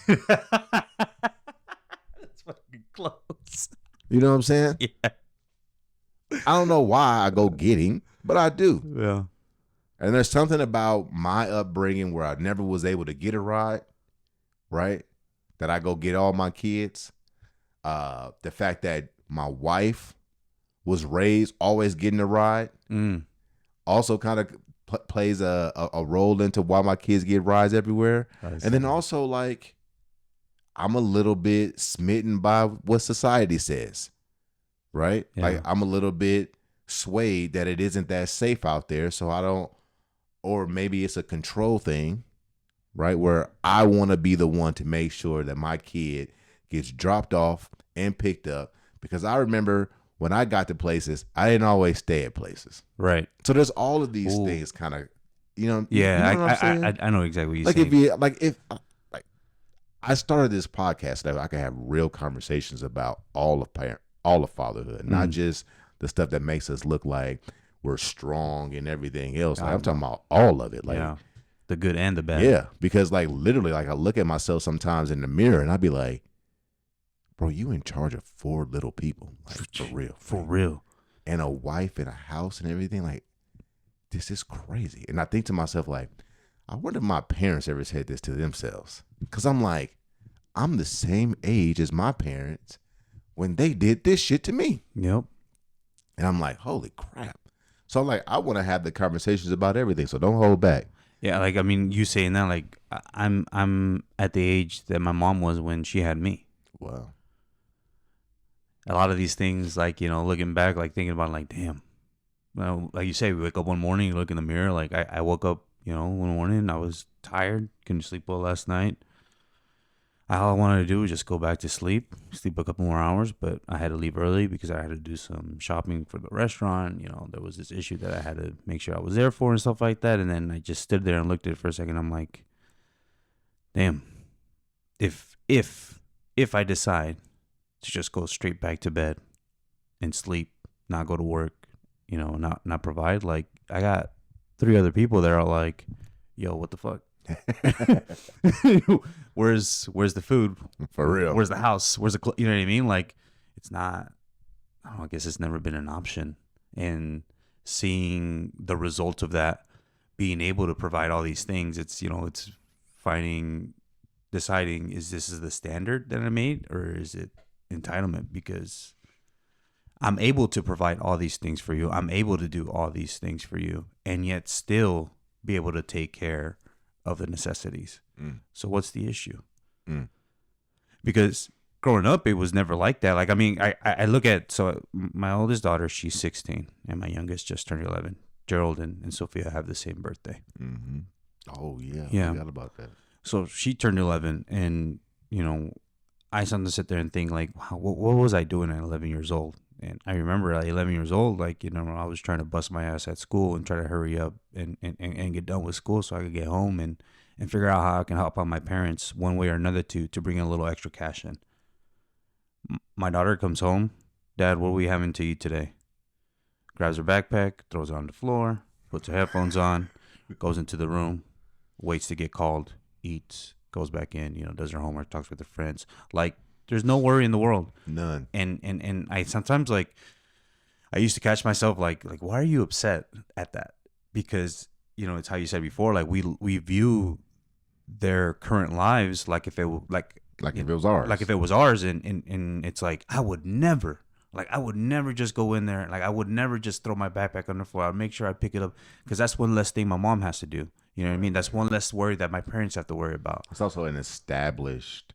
That's fucking close. You know what I'm saying? Yeah. I don't know why I go get him, but I do. Yeah. And there's something about my upbringing where I never was able to get a ride, right? That I go get all my kids. The fact that my wife was raised always getting a ride also kind of plays a role into why my kids get rides everywhere. And then also, like, I'm a little bit smitten by what society says, right? Yeah. Like, I'm a little bit swayed that it isn't that safe out there, so I don't, or maybe it's a control thing, right? Where I want to be the one to make sure that my kid gets dropped off and picked up, because I remember when I got to places, I didn't always stay at places. Right. So there's all of these things kind of, Yeah, you know what I'm saying? I know exactly what you're Like, saying. if I started this podcast so that I could have real conversations about all of fatherhood, not just the stuff that makes us look like we're strong and everything else. Like, I'm talking about all of it. Like, yeah. The good and the bad. yeah, because like literally, like, I look at myself sometimes in the mirror and I'd be like, bro, you in charge of 4 little people, like, for real. For real. And a wife and a house and everything. Like, this is crazy. And I think to myself, like, I wonder if my parents ever said this to themselves. Because I'm like, I'm the same age as my parents when they did this shit to me. Yep. And I'm like, holy crap. So I'm like, I want to have the conversations about everything. So don't hold back. Yeah, like, I mean, you saying that, like, I'm at the age that my mom was when she had me. Wow. A lot of these things, like, looking back, like, thinking about, like, damn. Like you say, we wake up one morning, you look in the mirror. Like, I woke up, one morning, I was tired, couldn't sleep well last night. All I wanted to do was just go back to sleep a couple more hours, but I had to leave early because I had to do some shopping for the restaurant. There was this issue that I had to make sure I was there for and stuff like that. And then I just stood there and looked at it for a second. I'm like, damn, if I decide to just go straight back to bed and sleep, not go to work, not provide. Like, I got 3 other people that are like, yo, what the fuck? where's the food? For real. Where's the house? Where's the you know what I mean? Like, it's not. I don't know, I guess it's never been an option. And seeing the result of that, being able to provide all these things, it's it's deciding, is this the standard that I made, or is it entitlement? Because I'm able to provide all these things for you. I'm able to do all these things for you, and yet still be able to take care of the necessities. So what's the issue? Because growing up, it was never like that. Like, I mean, I look at, so my oldest daughter, she's 16, and my youngest just turned 11. Gerald and Sophia have the same birthday. Mm-hmm. Oh, yeah. Yeah. I forgot about that. So she turned 11, and, I sometimes sit there and think, like, wow, what was I doing at 11 years old? And I remember at 11 years old, like, I was trying to bust my ass at school and try to hurry up and get done with school so I could get home and figure out how I can help out my parents one way or another to bring in a little extra cash in. My daughter comes home. Dad, what are we having to eat today? Grabs her backpack, throws it on the floor, puts her headphones on, goes into the room, waits to get called, eats, goes back in, does her homework, talks with her friends. Like, there's no worry in the world. None. And I sometimes, like, I used to catch myself like, why are you upset at that? Because, it's how you said before, like, we view their current lives like if it if it was ours. Like if it was ours, and it's like, I would never just go in there. Like, I would never just throw my backpack on the floor. I'd make sure I pick it up, because that's one less thing my mom has to do. You know what I mean? That's one less worry that my parents have to worry about. It's also an established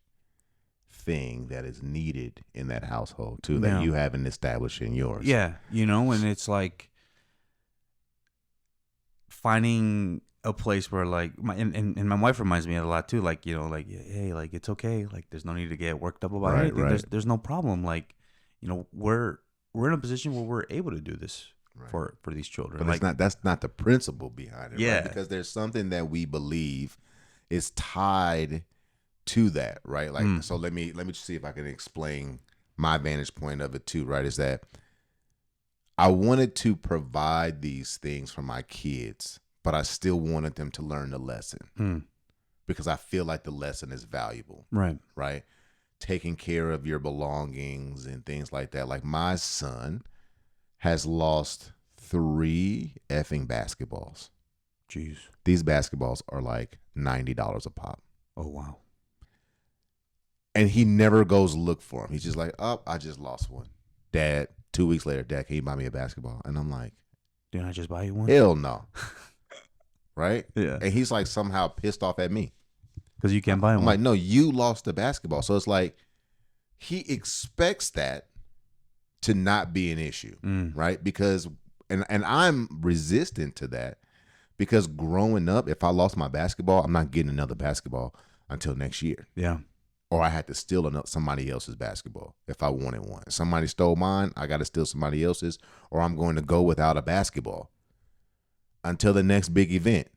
thing that is needed in that household too, that you haven't established in yours. Yeah, and it's like finding a place where, like, and my wife reminds me a lot too, like, like, hey, like, it's okay, like, there's no need to get worked up about anything. Right. There's no problem. Like, we're in a position where we're able to do this for these children. But like, that's not the principle behind it. Yeah. Right? Because there's something that we believe is tied to that, right? Like, so let me just see if I can explain my vantage point of it too, right? Is that I wanted to provide these things for my kids, but I still wanted them to learn the lesson because I feel like the lesson is valuable. Right. Taking care of your belongings and things like that. Like, my son has lost 3 effing basketballs. Jeez. These basketballs are like $90 a pop. Oh, wow. And he never goes look for them. He's just like, oh, I just lost one. Dad, 2 weeks later, Dad, can you buy me a basketball? And I'm like, didn't I just buy you one? Hell no. Right? Yeah. And he's like somehow pissed off at me. Because you can't buy one. I'm like, no, you lost the basketball. So it's like, he expects that to not be an issue, right? Because, and I'm resistant to that, because growing up, if I lost my basketball, I'm not getting another basketball until next year. Yeah. Or I had to steal somebody else's basketball if I wanted one. If somebody stole mine, I got to steal somebody else's, or I'm going to go without a basketball until the next big event.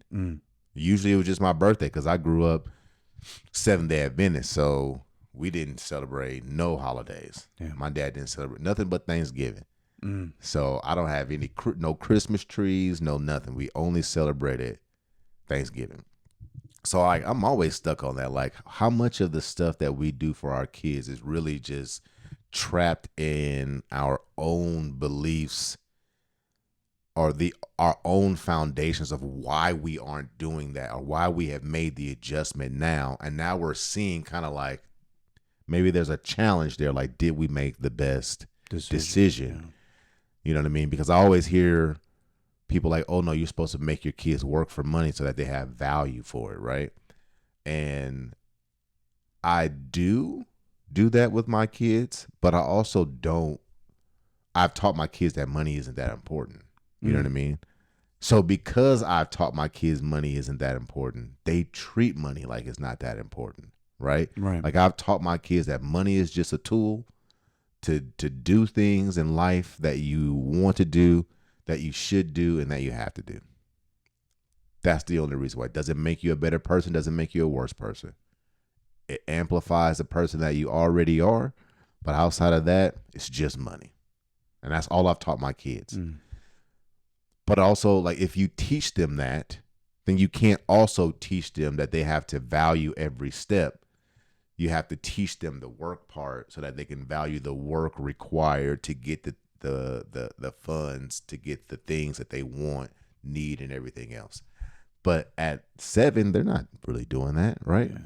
Usually it was just my birthday, because I grew up Seventh-day Adventist, so we didn't celebrate no holidays. Yeah. My dad didn't celebrate nothing but Thanksgiving. So I don't have no Christmas trees, no nothing. We only celebrated Thanksgiving. So I'm always stuck on that. Like, how much of the stuff that we do for our kids is really just trapped in our own beliefs or our own foundations of why we aren't doing that, or why we have made the adjustment now. And now we're seeing kind of like, maybe there's a challenge there. Like, did we make the best decision? Yeah. You know what I mean? Because I always hear people like, oh no, you're supposed to make your kids work for money so that they have value for it, right? And I do that with my kids, but I also don't. I've taught my kids that money isn't that important. You know what I mean? So because I've taught my kids money isn't that important, they treat money like it's not that important, right? Like, I've taught my kids that money is just a tool to do things in life that you want to do, that you should do, and that you have to do. That's the only reason why. It doesn't make you a better person, doesn't make you a worse person. It amplifies the person that you already are, But outside of that, it's just money. And that's all I've taught my kids. Mm. But also, like, if you teach them that, then you can't also teach them that they have to value every step. You have to teach them the work part so that they can value the work required to get the funds, to get the things that they want, need, and everything else. But at 7, they're not really doing that, right? Yeah.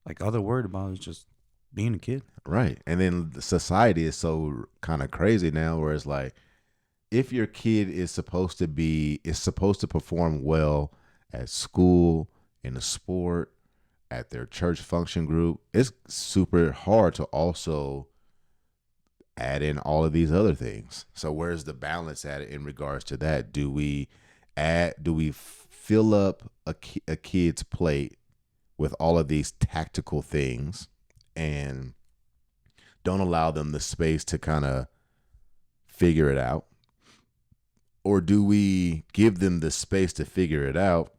Like all they're worried about is just being a kid. Right. And then society is so kind of crazy now where it's like, if your kid is supposed to perform well at school, in a sport, at their church function group, it's super hard to also add in all of these other things. So where's the balance at in regards to that? Do we fill up a kid's plate with all of these tactical things and don't allow them the space to kind of figure it out? Or do we give them the space to figure it out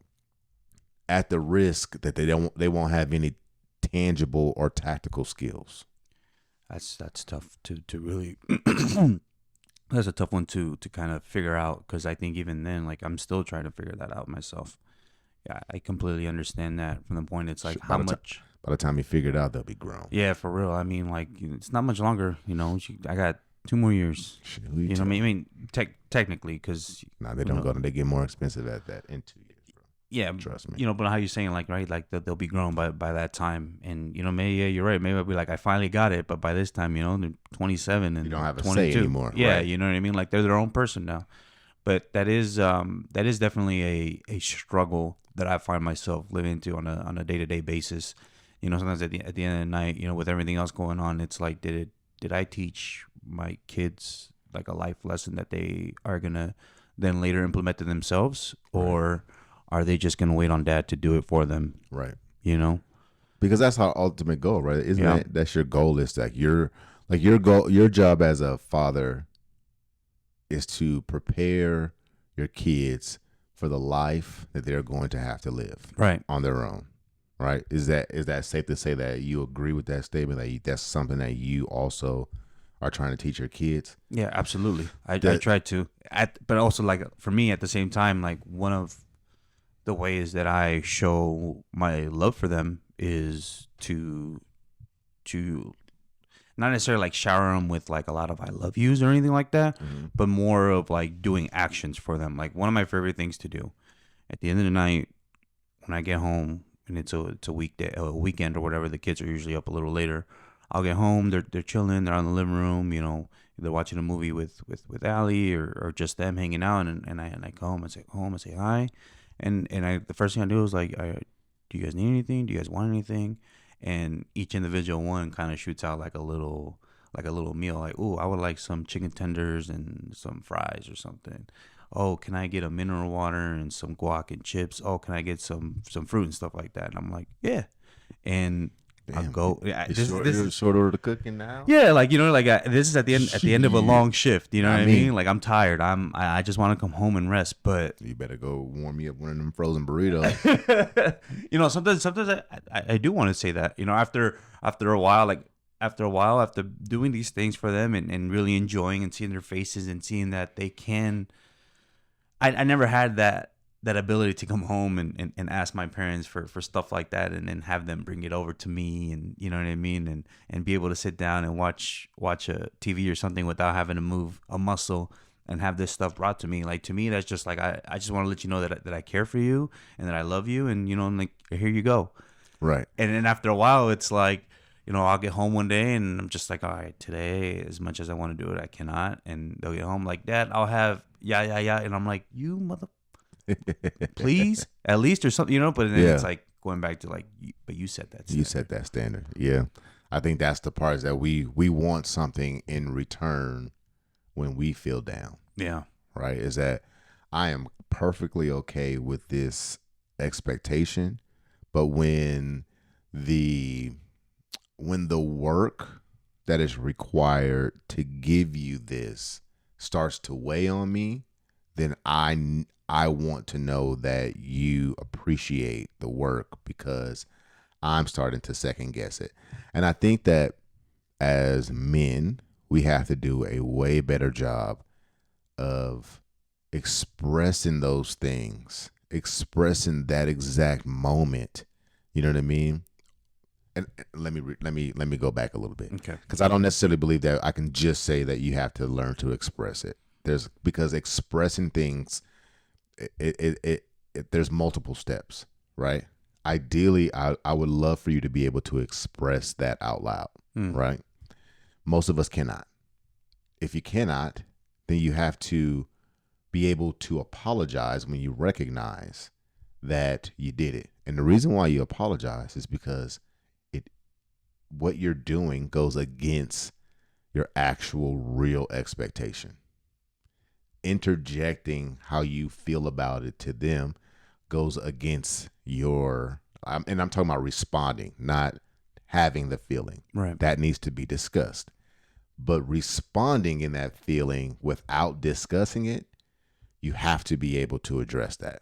at the risk that they won't have any tangible or tactical skills? That's tough to really. That's a tough one to kind of figure out, because I think even then, like, I'm still trying to figure that out myself. Yeah, I completely understand that. From the point, it's like, how much. By the time you figure it out, they'll be grown. Yeah, for real. I mean, like, it's not much longer. You know, I got 2 more years. Shit, you know what I mean? Technically, because nah, they don't go. They get more expensive at that in 2 years, bro. Yeah, trust me. You know, but how you saying, like, right? Like they'll be grown by that time, and you know, maybe, yeah, you're right. Maybe I'll be like, I finally got it, but by this time, you know, they're 27 and you don't have a 22 say anymore. Yeah, right. You know what I mean? Like, they're their own person now. But that is definitely a struggle that I find myself living into on a day-to-day basis. You know, sometimes at the end of the night, you know, with everything else going on, it's like, did I teach my kids like a life lesson that they are gonna then later implement to themselves, or are they just gonna wait on dad to do it for them? Right. You know, because that's our ultimate goal, right? Isn't Yeah. that's your goal? Is like your goal, your job as a father is to prepare your kids for the life that they're going to have to live right? on their own. Right? Is that safe to say that you agree with that statement? That that's something that you also are trying to teach your kids? Yeah, absolutely. I try to, but also, like, for me at the same time, like, one of the ways that I show my love for them is to not necessarily like shower them with like a lot of I love yous or anything like that, but more of like doing actions for them. Like, one of my favorite things to do at the end of the night when I get home, and it's a weekday, a weekend or whatever, the kids are usually up a little later. I'll get home, they're chilling, they're on the living room, you know, they're watching a movie with Allie, or just them hanging out, and I go home, I say hi, and the first thing I do is like, do you guys need anything? Do you guys want anything? And each individual one kind of shoots out like a little meal, like, oh, I would like some chicken tenders and some fries or something. Oh, can I get a mineral water and some guac and chips? Oh, can I get some fruit and stuff like that? And I'm like, yeah. And I'll go. This You're short order to cooking now. Yeah, like, you know, like, this is at the end of a long shift. You know what I mean? Like, I'm tired. I just want to come home and rest. But you better go warm me up one of them frozen burritos. You know, sometimes I do want to say that. You know, after a while, after doing these things for them, and really enjoying and seeing their faces and seeing that they can. I never had that ability to come home and ask my parents for stuff like that, and then have them bring it over to me, and you know what I mean, and be able to sit down and watch a TV or something without having to move a muscle, and have this stuff brought to me. Like, to me, that's just like, I just want to let you know that I care for you and that I love you, and, you know, like, here you go. Right. And then after a while, it's like, you know, I'll get home one day and I'm just like, all right, today, as much as I want to do it, I cannot. And they'll get home like, Dad, I'll have yeah. And I'm like, you mother, please, at least, or something, you know. But then it's like going back to like, but you set that standard. You set that standard. Yeah. I think that's the part, is that we want something in return when we feel down. Yeah. Right. Is that I am perfectly okay with this expectation, but when the work that is required to give you this starts to weigh on me, then I want to know that you appreciate the work, because I'm starting to second guess it. And I think that as men, we have to do a way better job of expressing those things, expressing that exact moment. You know what I mean? And let me go back a little bit, Okay. because I don't necessarily believe that I can just say that you have to learn to express it. Because expressing things, there's multiple steps, right? Ideally, I would love for you to be able to express that out loud, right? Most of us cannot. If you cannot, then you have to be able to apologize when you recognize that you did it. And the reason why you apologize is because what you're doing goes against your actual real expectation. Interjecting how you feel about it to them goes against and I'm talking about responding, not having the feeling. Right. That needs to be discussed. But responding in that feeling without discussing it, you have to be able to address that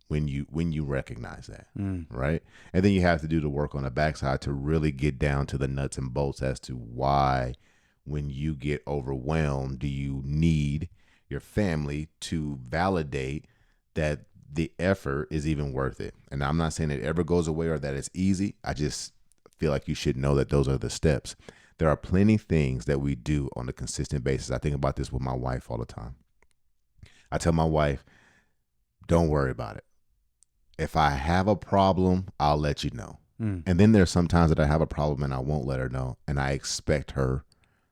when you recognize that, right? And then you have to do the work on the backside to really get down to the nuts and bolts as to why, when you get overwhelmed, do you need your family to validate that the effort is even worth it. And I'm not saying it ever goes away or that it's easy. I just feel like you should know that those are the steps. There are plenty of things that we do on a consistent basis. I think about this with my wife all the time. I tell my wife, don't worry about it. If I have a problem, I'll let you know. And then there's sometimes that I have a problem and I won't let her know. And I expect her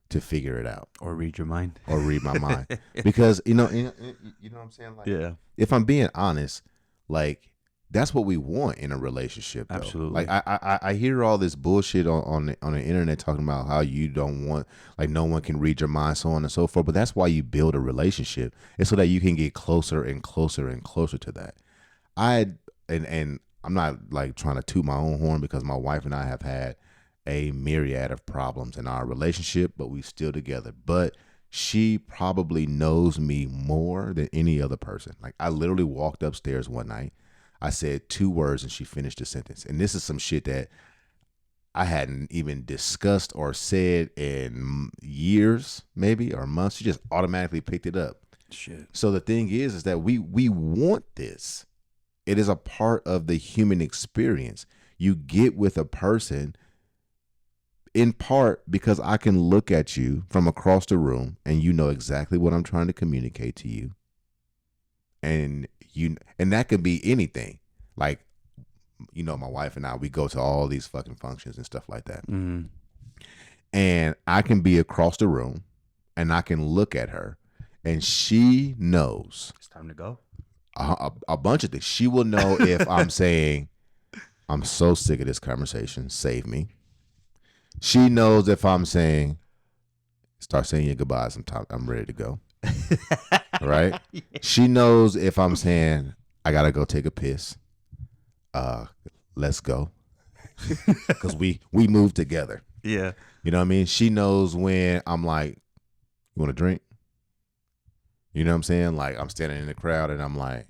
to figure it out. Or read your mind. Or read my mind. Because, you know what I'm saying? Like, Yeah. if I'm being honest, like, that's what we want in a relationship, though. Absolutely. Like, I hear all this bullshit on the internet talking about how you don't want, like, no one can read your mind, so on and so forth. But that's why you build a relationship. It's so that you can get closer and closer and closer to that. And I'm not, like, trying to toot my own horn, because my wife and I have had a myriad of problems in our relationship, but we still together. But she probably knows me more than any other person. Like, I literally walked upstairs one night. I said 2 words and she finished a sentence. And this is some shit that I hadn't even discussed or said in years, maybe, or months. She just automatically picked it up. Shit. So the thing is that we want this. It is a part of the human experience. You get with a person in part because I can look at you from across the room and you know exactly what I'm trying to communicate to you. And that could be anything. Like, you know, my wife and I, we go to all these fucking functions and stuff like that. And I can be across the room and I can look at her and she knows It's time to go. a bunch of things. She will know if I'm saying, I'm so sick of this conversation, save me. She knows if I'm saying, start saying your goodbyes, I'm ready to go. Right? Yeah. She knows if I'm saying, I gotta go take a piss. Let's go. Because we move together. Yeah. You know what I mean? She knows when I'm like, you want a drink? You know what I'm saying? Like, I'm standing in the crowd and I'm like,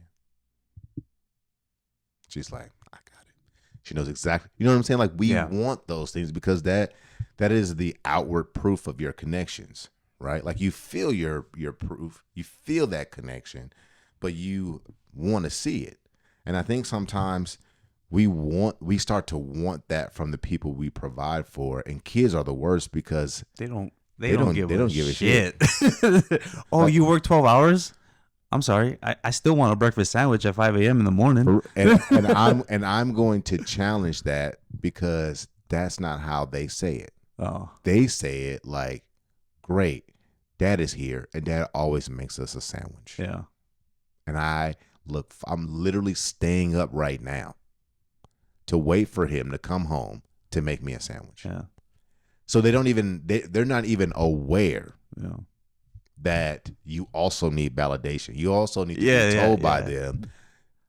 she's like, I got it. She knows exactly. You know what I'm saying? Like, we want those things because that is the outward proof of your connections, right? Like, you feel your proof, you feel that connection, but you want to see it. And I think sometimes we start to want that from the people we provide for, and kids are the worst because they don't give a shit. Oh, like, you work 12 hours? I'm sorry. I still want a breakfast sandwich at 5 a.m. in the morning. And I'm going to challenge that because that's not how they say it. Oh. They say it like, great, Dad is here, and Dad always makes us a sandwich. Yeah. And I'm literally staying up right now to wait for him to come home to make me a sandwich. Yeah. So they're not even aware yeah. that you also need validation. You also need to be told by them,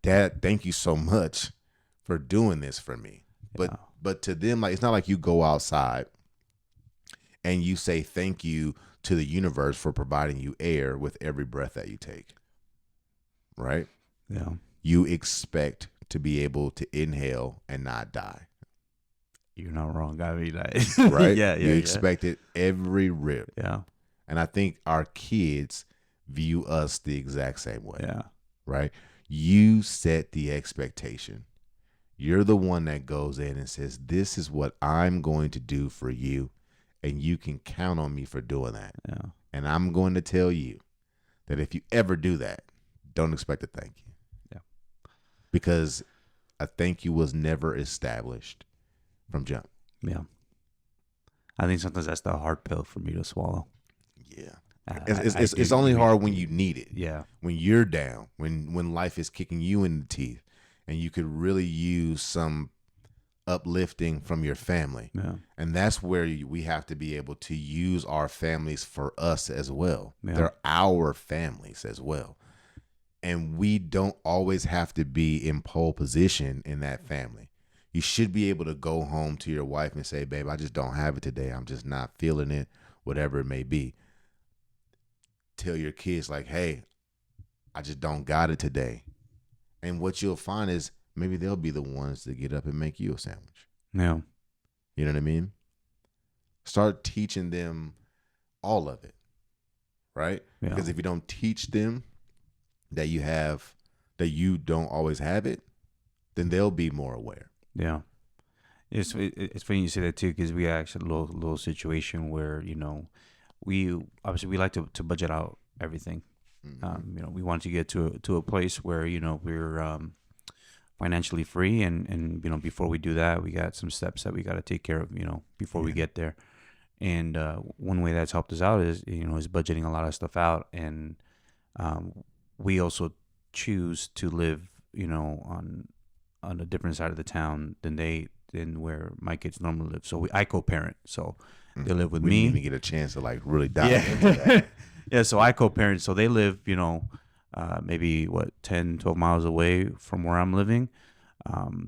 Dad, thank you so much for doing this for me. But to them, like, it's not like you go outside and you say thank you to the universe for providing you air with every breath that you take. Right? Yeah. You expect to be able to inhale and not die. You're not wrong. I mean, right? yeah, You yeah, expect it every rip. yeah, And I think our kids view us the exact same way, yeah, right? You set the expectation. You're the one that goes in and says, this is what I'm going to do for you. And you can count on me for doing that. yeah, And I'm going to tell you that if you ever do that, don't expect a thank you. yeah, Because a thank you was never established from jump. yeah. I think sometimes that's the hard pill for me to swallow. Yeah. I It's do, only hard when you need it. yeah, When you're down, when life is kicking you in the teeth, and you could really use some uplifting from your family. yeah, And that's where we have to be able to use our families for us as well. yeah, They're our families as well. And we don't always have to be in pole position in that family. You should be able to go home to your wife and say, babe, I just don't have it today. I'm just not feeling it, whatever it may be. Tell your kids like, hey, I just don't got it today. And what you'll find is maybe they'll be the ones to get up and make you a sandwich. yeah, You know what I mean? Start teaching them all of it, right? yeah. Because if you don't teach them that you don't always have it, then they'll be more aware. Yeah. It's funny you say that too, because we actually had a little situation where, we obviously we like to budget out everything. Mm-hmm. We wanted to get to a place where, we're financially free, and before we do that, we got some steps that we got to take care of, before we get there. And one way that's helped us out is budgeting a lot of stuff out, and we also choose to live, on a different side of the town than where my kids normally live. So I co-parent, so they live with we me. didn't even get a chance to like really dive into that. Yeah, so I co-parent, so they live, maybe 10, 12 miles away from where I'm living.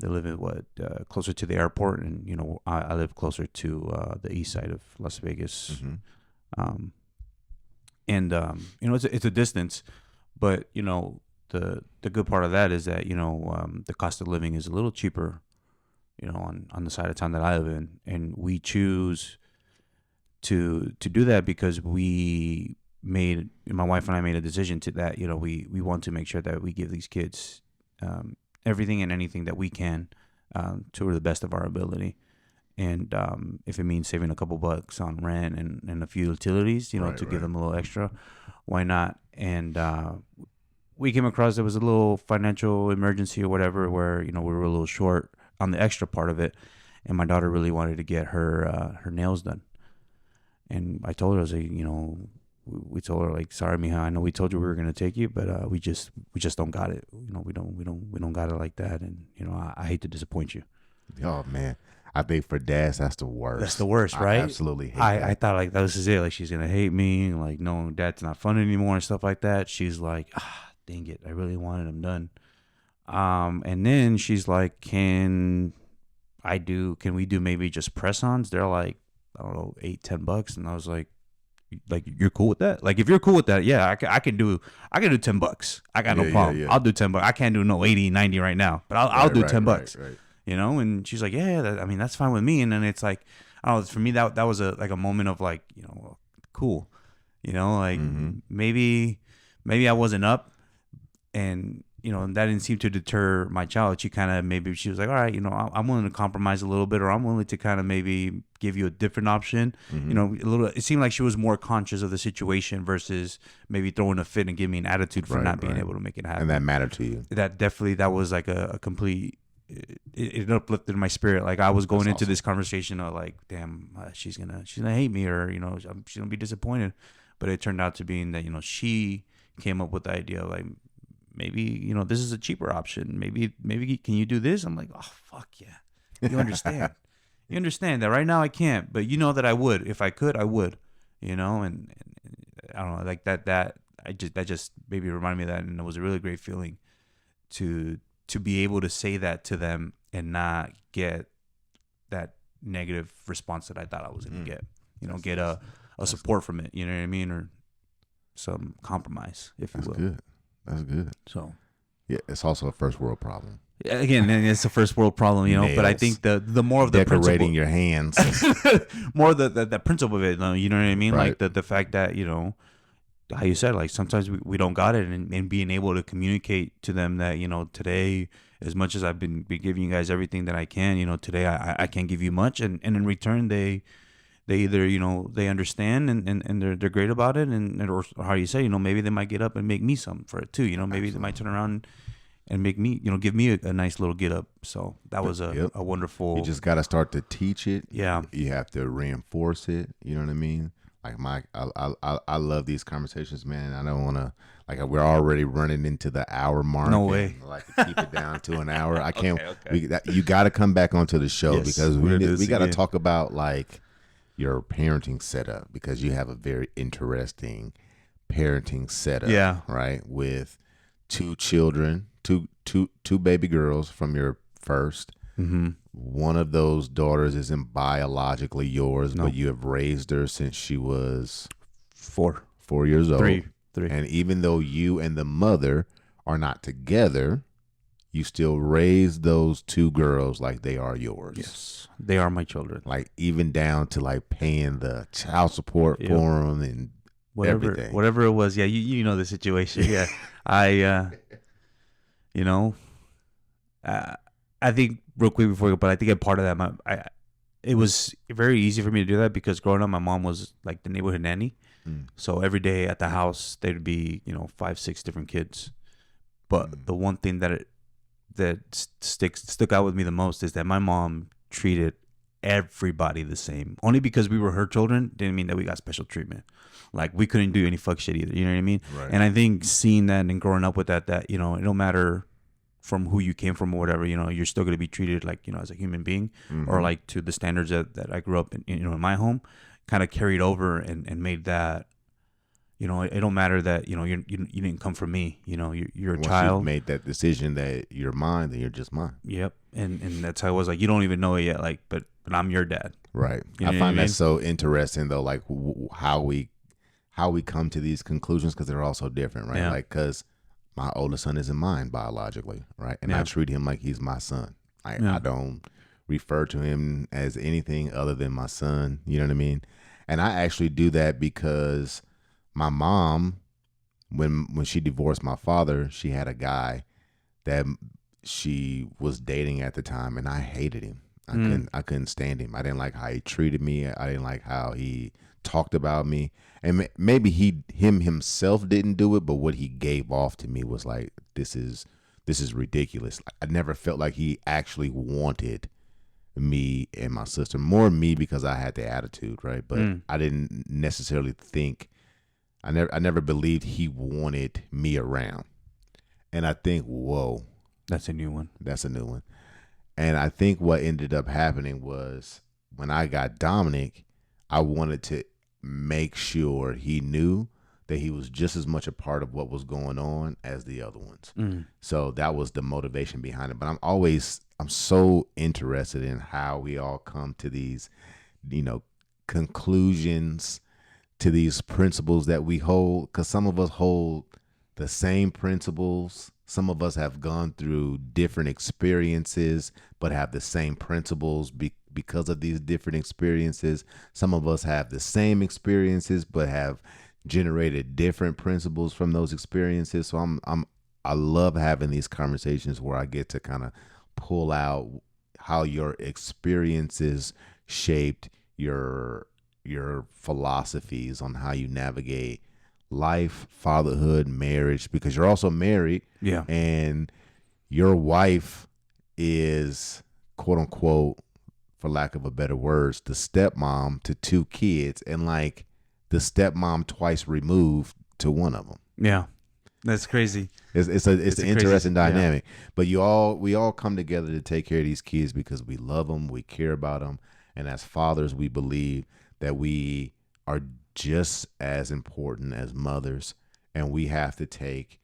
They live in closer to the airport, and I live closer to the east side of Las Vegas. Mm-hmm. It's a distance, but the good part of that is that the cost of living is a little cheaper, on the side of town that I live in, and we choose to do that because my wife and I made a decision to that. We want to make sure that we give these kids everything and anything that we can, to the best of our ability. And if it means saving a couple bucks on rent and a few utilities, to give them a little extra, why not? And we came across there was a little financial emergency or whatever where we were a little short on the extra part of it, and my daughter really wanted to get her nails done. And I told her, I was like, we told her like, sorry, mija, I know we told you we were gonna take you, but we just don't got it. We don't got it like that, and I hate to disappoint you. Oh man, I think for dads that's the worst. That's the worst, right? I absolutely hate that. I thought like this is it. Like she's gonna hate me. Like no, dad's not fun anymore and stuff like that. She's like, dang it, I really wanted him done. And then she's like, can we do maybe just press-ons? They're like, I don't know, $8-10, and I was like, you're cool with that? Like if you're cool with that, yeah, I can do $10. I got no problem. Yeah. I'll do $10. I can't do no 80, 90 right now, but I'll do $10. Right. And she's like, yeah, that's fine with me. And then it's like, I don't know, for me that was a moment of like, cool, like maybe I wasn't up, and and that didn't seem to deter my child. She was like, all right, I'm willing to compromise a little bit, or I'm willing to kind of maybe give you a different option. Mm-hmm. It seemed like she was more conscious of the situation versus maybe throwing a fit and giving me an attitude for not being able to make it happen. And that mattered to you. That was like a complete, it uplifted my spirit. Like I was going into this conversation of like, damn, she's gonna hate me, or she's gonna be disappointed. But it turned out to being that she came up with the idea of like, maybe this is a cheaper option. Maybe can you do this? I'm like, oh fuck yeah, you understand. You understand that right now I can't, but that I would. If I could, I would. And I don't know, like that just maybe reminded me of that, and it was a really great feeling to be able to say that to them and not get that negative response that I thought I was going to get. Get a support from it. You know what I mean, or some compromise, if you will. That's good. So, yeah, it's also a first world problem. Again, and it's a first world problem, but I Nails, think the more of the decorating principle, your hands. more of the principle of it, you know what I mean? Right. Like the fact that, how you said, like sometimes we don't got it, and being able to communicate to them that, today, as much as I've been giving you guys everything that I can, today I can't give you much, and in return they either, they understand, and they're great about it, or how you say, maybe they might get up and make me something for it too, maybe they might turn around and make me, give me a nice little get up. So that was Yep. a wonderful. You just got to start to teach it. Yeah. You have to reinforce it. You know what I mean? Like I love these conversations, man. I don't want to, like, we're already running into the hour mark. No way. I like to keep it down to an hour. I can't. Okay. You got to come back onto the show, Yes, because we're gonna do we this got to again. talk about like your parenting setup, because you have a very interesting parenting setup. Yeah. Right, with two children, two baby girls from your first. Mm-hmm. One of those daughters isn't biologically yours, No. but you have raised her since she was 4 4 years old. 3 And even though you and the mother are not together, you still raise those two girls like they are yours. Yes, they are my children. Like, even down to like paying the child support Yep. for them and everything. Whatever it was. Yeah, you know the situation. Yeah, you know, I think real quick before you go, but I think a part of that, it was very easy for me to do that because growing up, my mom was like the neighborhood nanny. So every day at the house, there'd be 5, 6 different kids. But the one thing that stuck out with me the most is that my mom treated everybody the same. Only because we were her children didn't mean that we got special treatment. Like, we couldn't do any fuck shit either. You know what I mean? Right. And I think seeing that and growing up with that it don't matter from who you came from or whatever, you're still going to be treated like, as a human being, or like to the standards that I grew up in my home, kind of carried over and made that, it don't matter that, you didn't come from me, you're a Once child. you've made that decision that you're mine, then you're just mine. Yep. And that's how it was. Like, you don't even know it yet, like, but I'm your dad. Right. You know I what find I mean? that so interesting, though, like how we come to these conclusions, because they're all so different, right? Yeah. Like, because my oldest son isn't mine biologically, right? And I treat him like he's my son. I don't refer to him as anything other than my son. You know what I mean? And I actually do that because my mom, when she divorced my father, she had a guy that she was dating at the time, and I hated him. I couldn't stand him. I didn't like how he treated me. I didn't like how he talked about me. And maybe him himself didn't do it, but what he gave off to me was like, this is ridiculous. I never felt like he actually wanted me and my sister. More me because I had the attitude, right? But I didn't necessarily think, I never believed he wanted me around. And I think, whoa, That's a new one. that's a new one. And I think what ended up happening was, when I got Dominic, I wanted to make sure he knew that he was just as much a part of what was going on as the other ones. So that was the motivation behind it. But I'm so interested in how we all come to these, conclusions, to these principles that we hold, because some of us hold the same principles. Some of us have gone through different experiences, but have the same principles because of these different experiences. Some of us have the same experiences, but have generated different principles from those experiences. So I love having these conversations where I get to kind of pull out how your experiences shaped your philosophies on how you navigate life, fatherhood, marriage, because you're also married. Yeah. And your wife is, quote unquote, for lack of a better words, the stepmom to 2 kids, and like the stepmom twice removed to one of them. Yeah. That's crazy. It's an interesting dynamic. But we all come together to take care of these kids because we love them, we care about them, and as fathers, we believe that we are just as important as mothers, and we have to take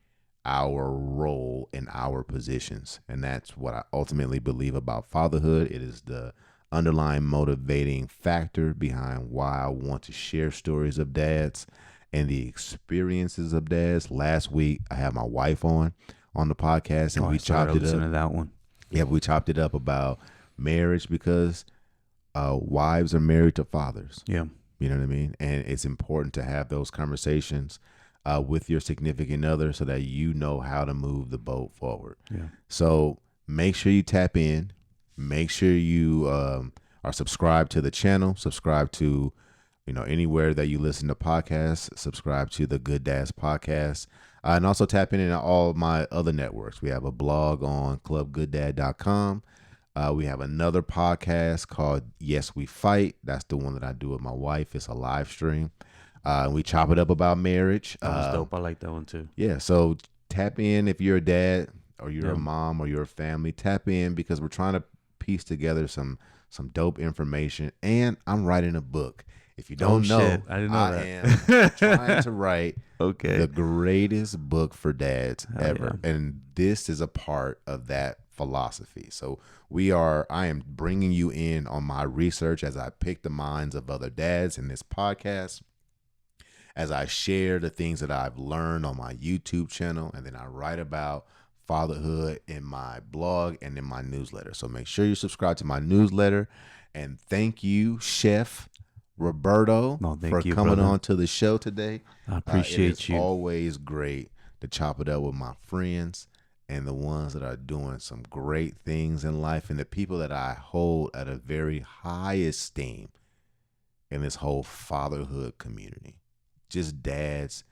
our role in our positions. And that's what I ultimately believe about fatherhood. It is the underlying motivating factor behind why I want to share stories of dads and the experiences of dads. Last week, I had my wife on the podcast, and we chopped it up. To that one. Yeah, we chopped it up about marriage because wives are married to fathers. Yeah. You know what I mean? And it's important to have those conversations with your significant other so that you know how to move the boat forward. Yeah. So make sure you tap in. Make sure you are subscribed to the channel. Subscribe to, anywhere that you listen to podcasts. Subscribe to the Good Dads podcast. And also tap in all my other networks. We have a blog on clubgooddad.com. We have another podcast called Yes We Fight. That's the one that I do with my wife. It's a live stream. We chop it up about marriage. That was dope. I like that one too. Yeah, so tap in if you're a dad or you're Yeah. a mom or you're a family. Tap in because we're trying to piece together some dope information. And I'm writing a book. If you don't know, shit. I didn't know I that. am trying to write Okay. the greatest book for dads Hell ever. yeah. And this is a part of that philosophy. So I am bringing you in on my research as I pick the minds of other dads in this podcast, as I share the things that I've learned on my YouTube channel, and then I write about fatherhood in my blog and in my newsletter. So make sure you subscribe to my newsletter. And thank you, Chef Roberto, for you, coming brother. on to the show today. I appreciate It's you. always great to chop it up with my friends and the ones that are doing some great things in life and the people that I hold at a very high esteem in this whole fatherhood community. Just dads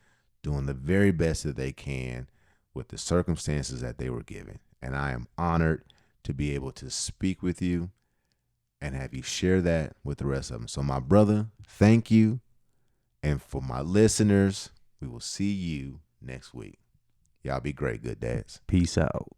doing the very best that they can with the circumstances that they were given. And I am honored to be able to speak with you and have you share that with the rest of them. So, my brother, thank you. And for my listeners, we will see you next week. Y'all be great, good dads. Peace out.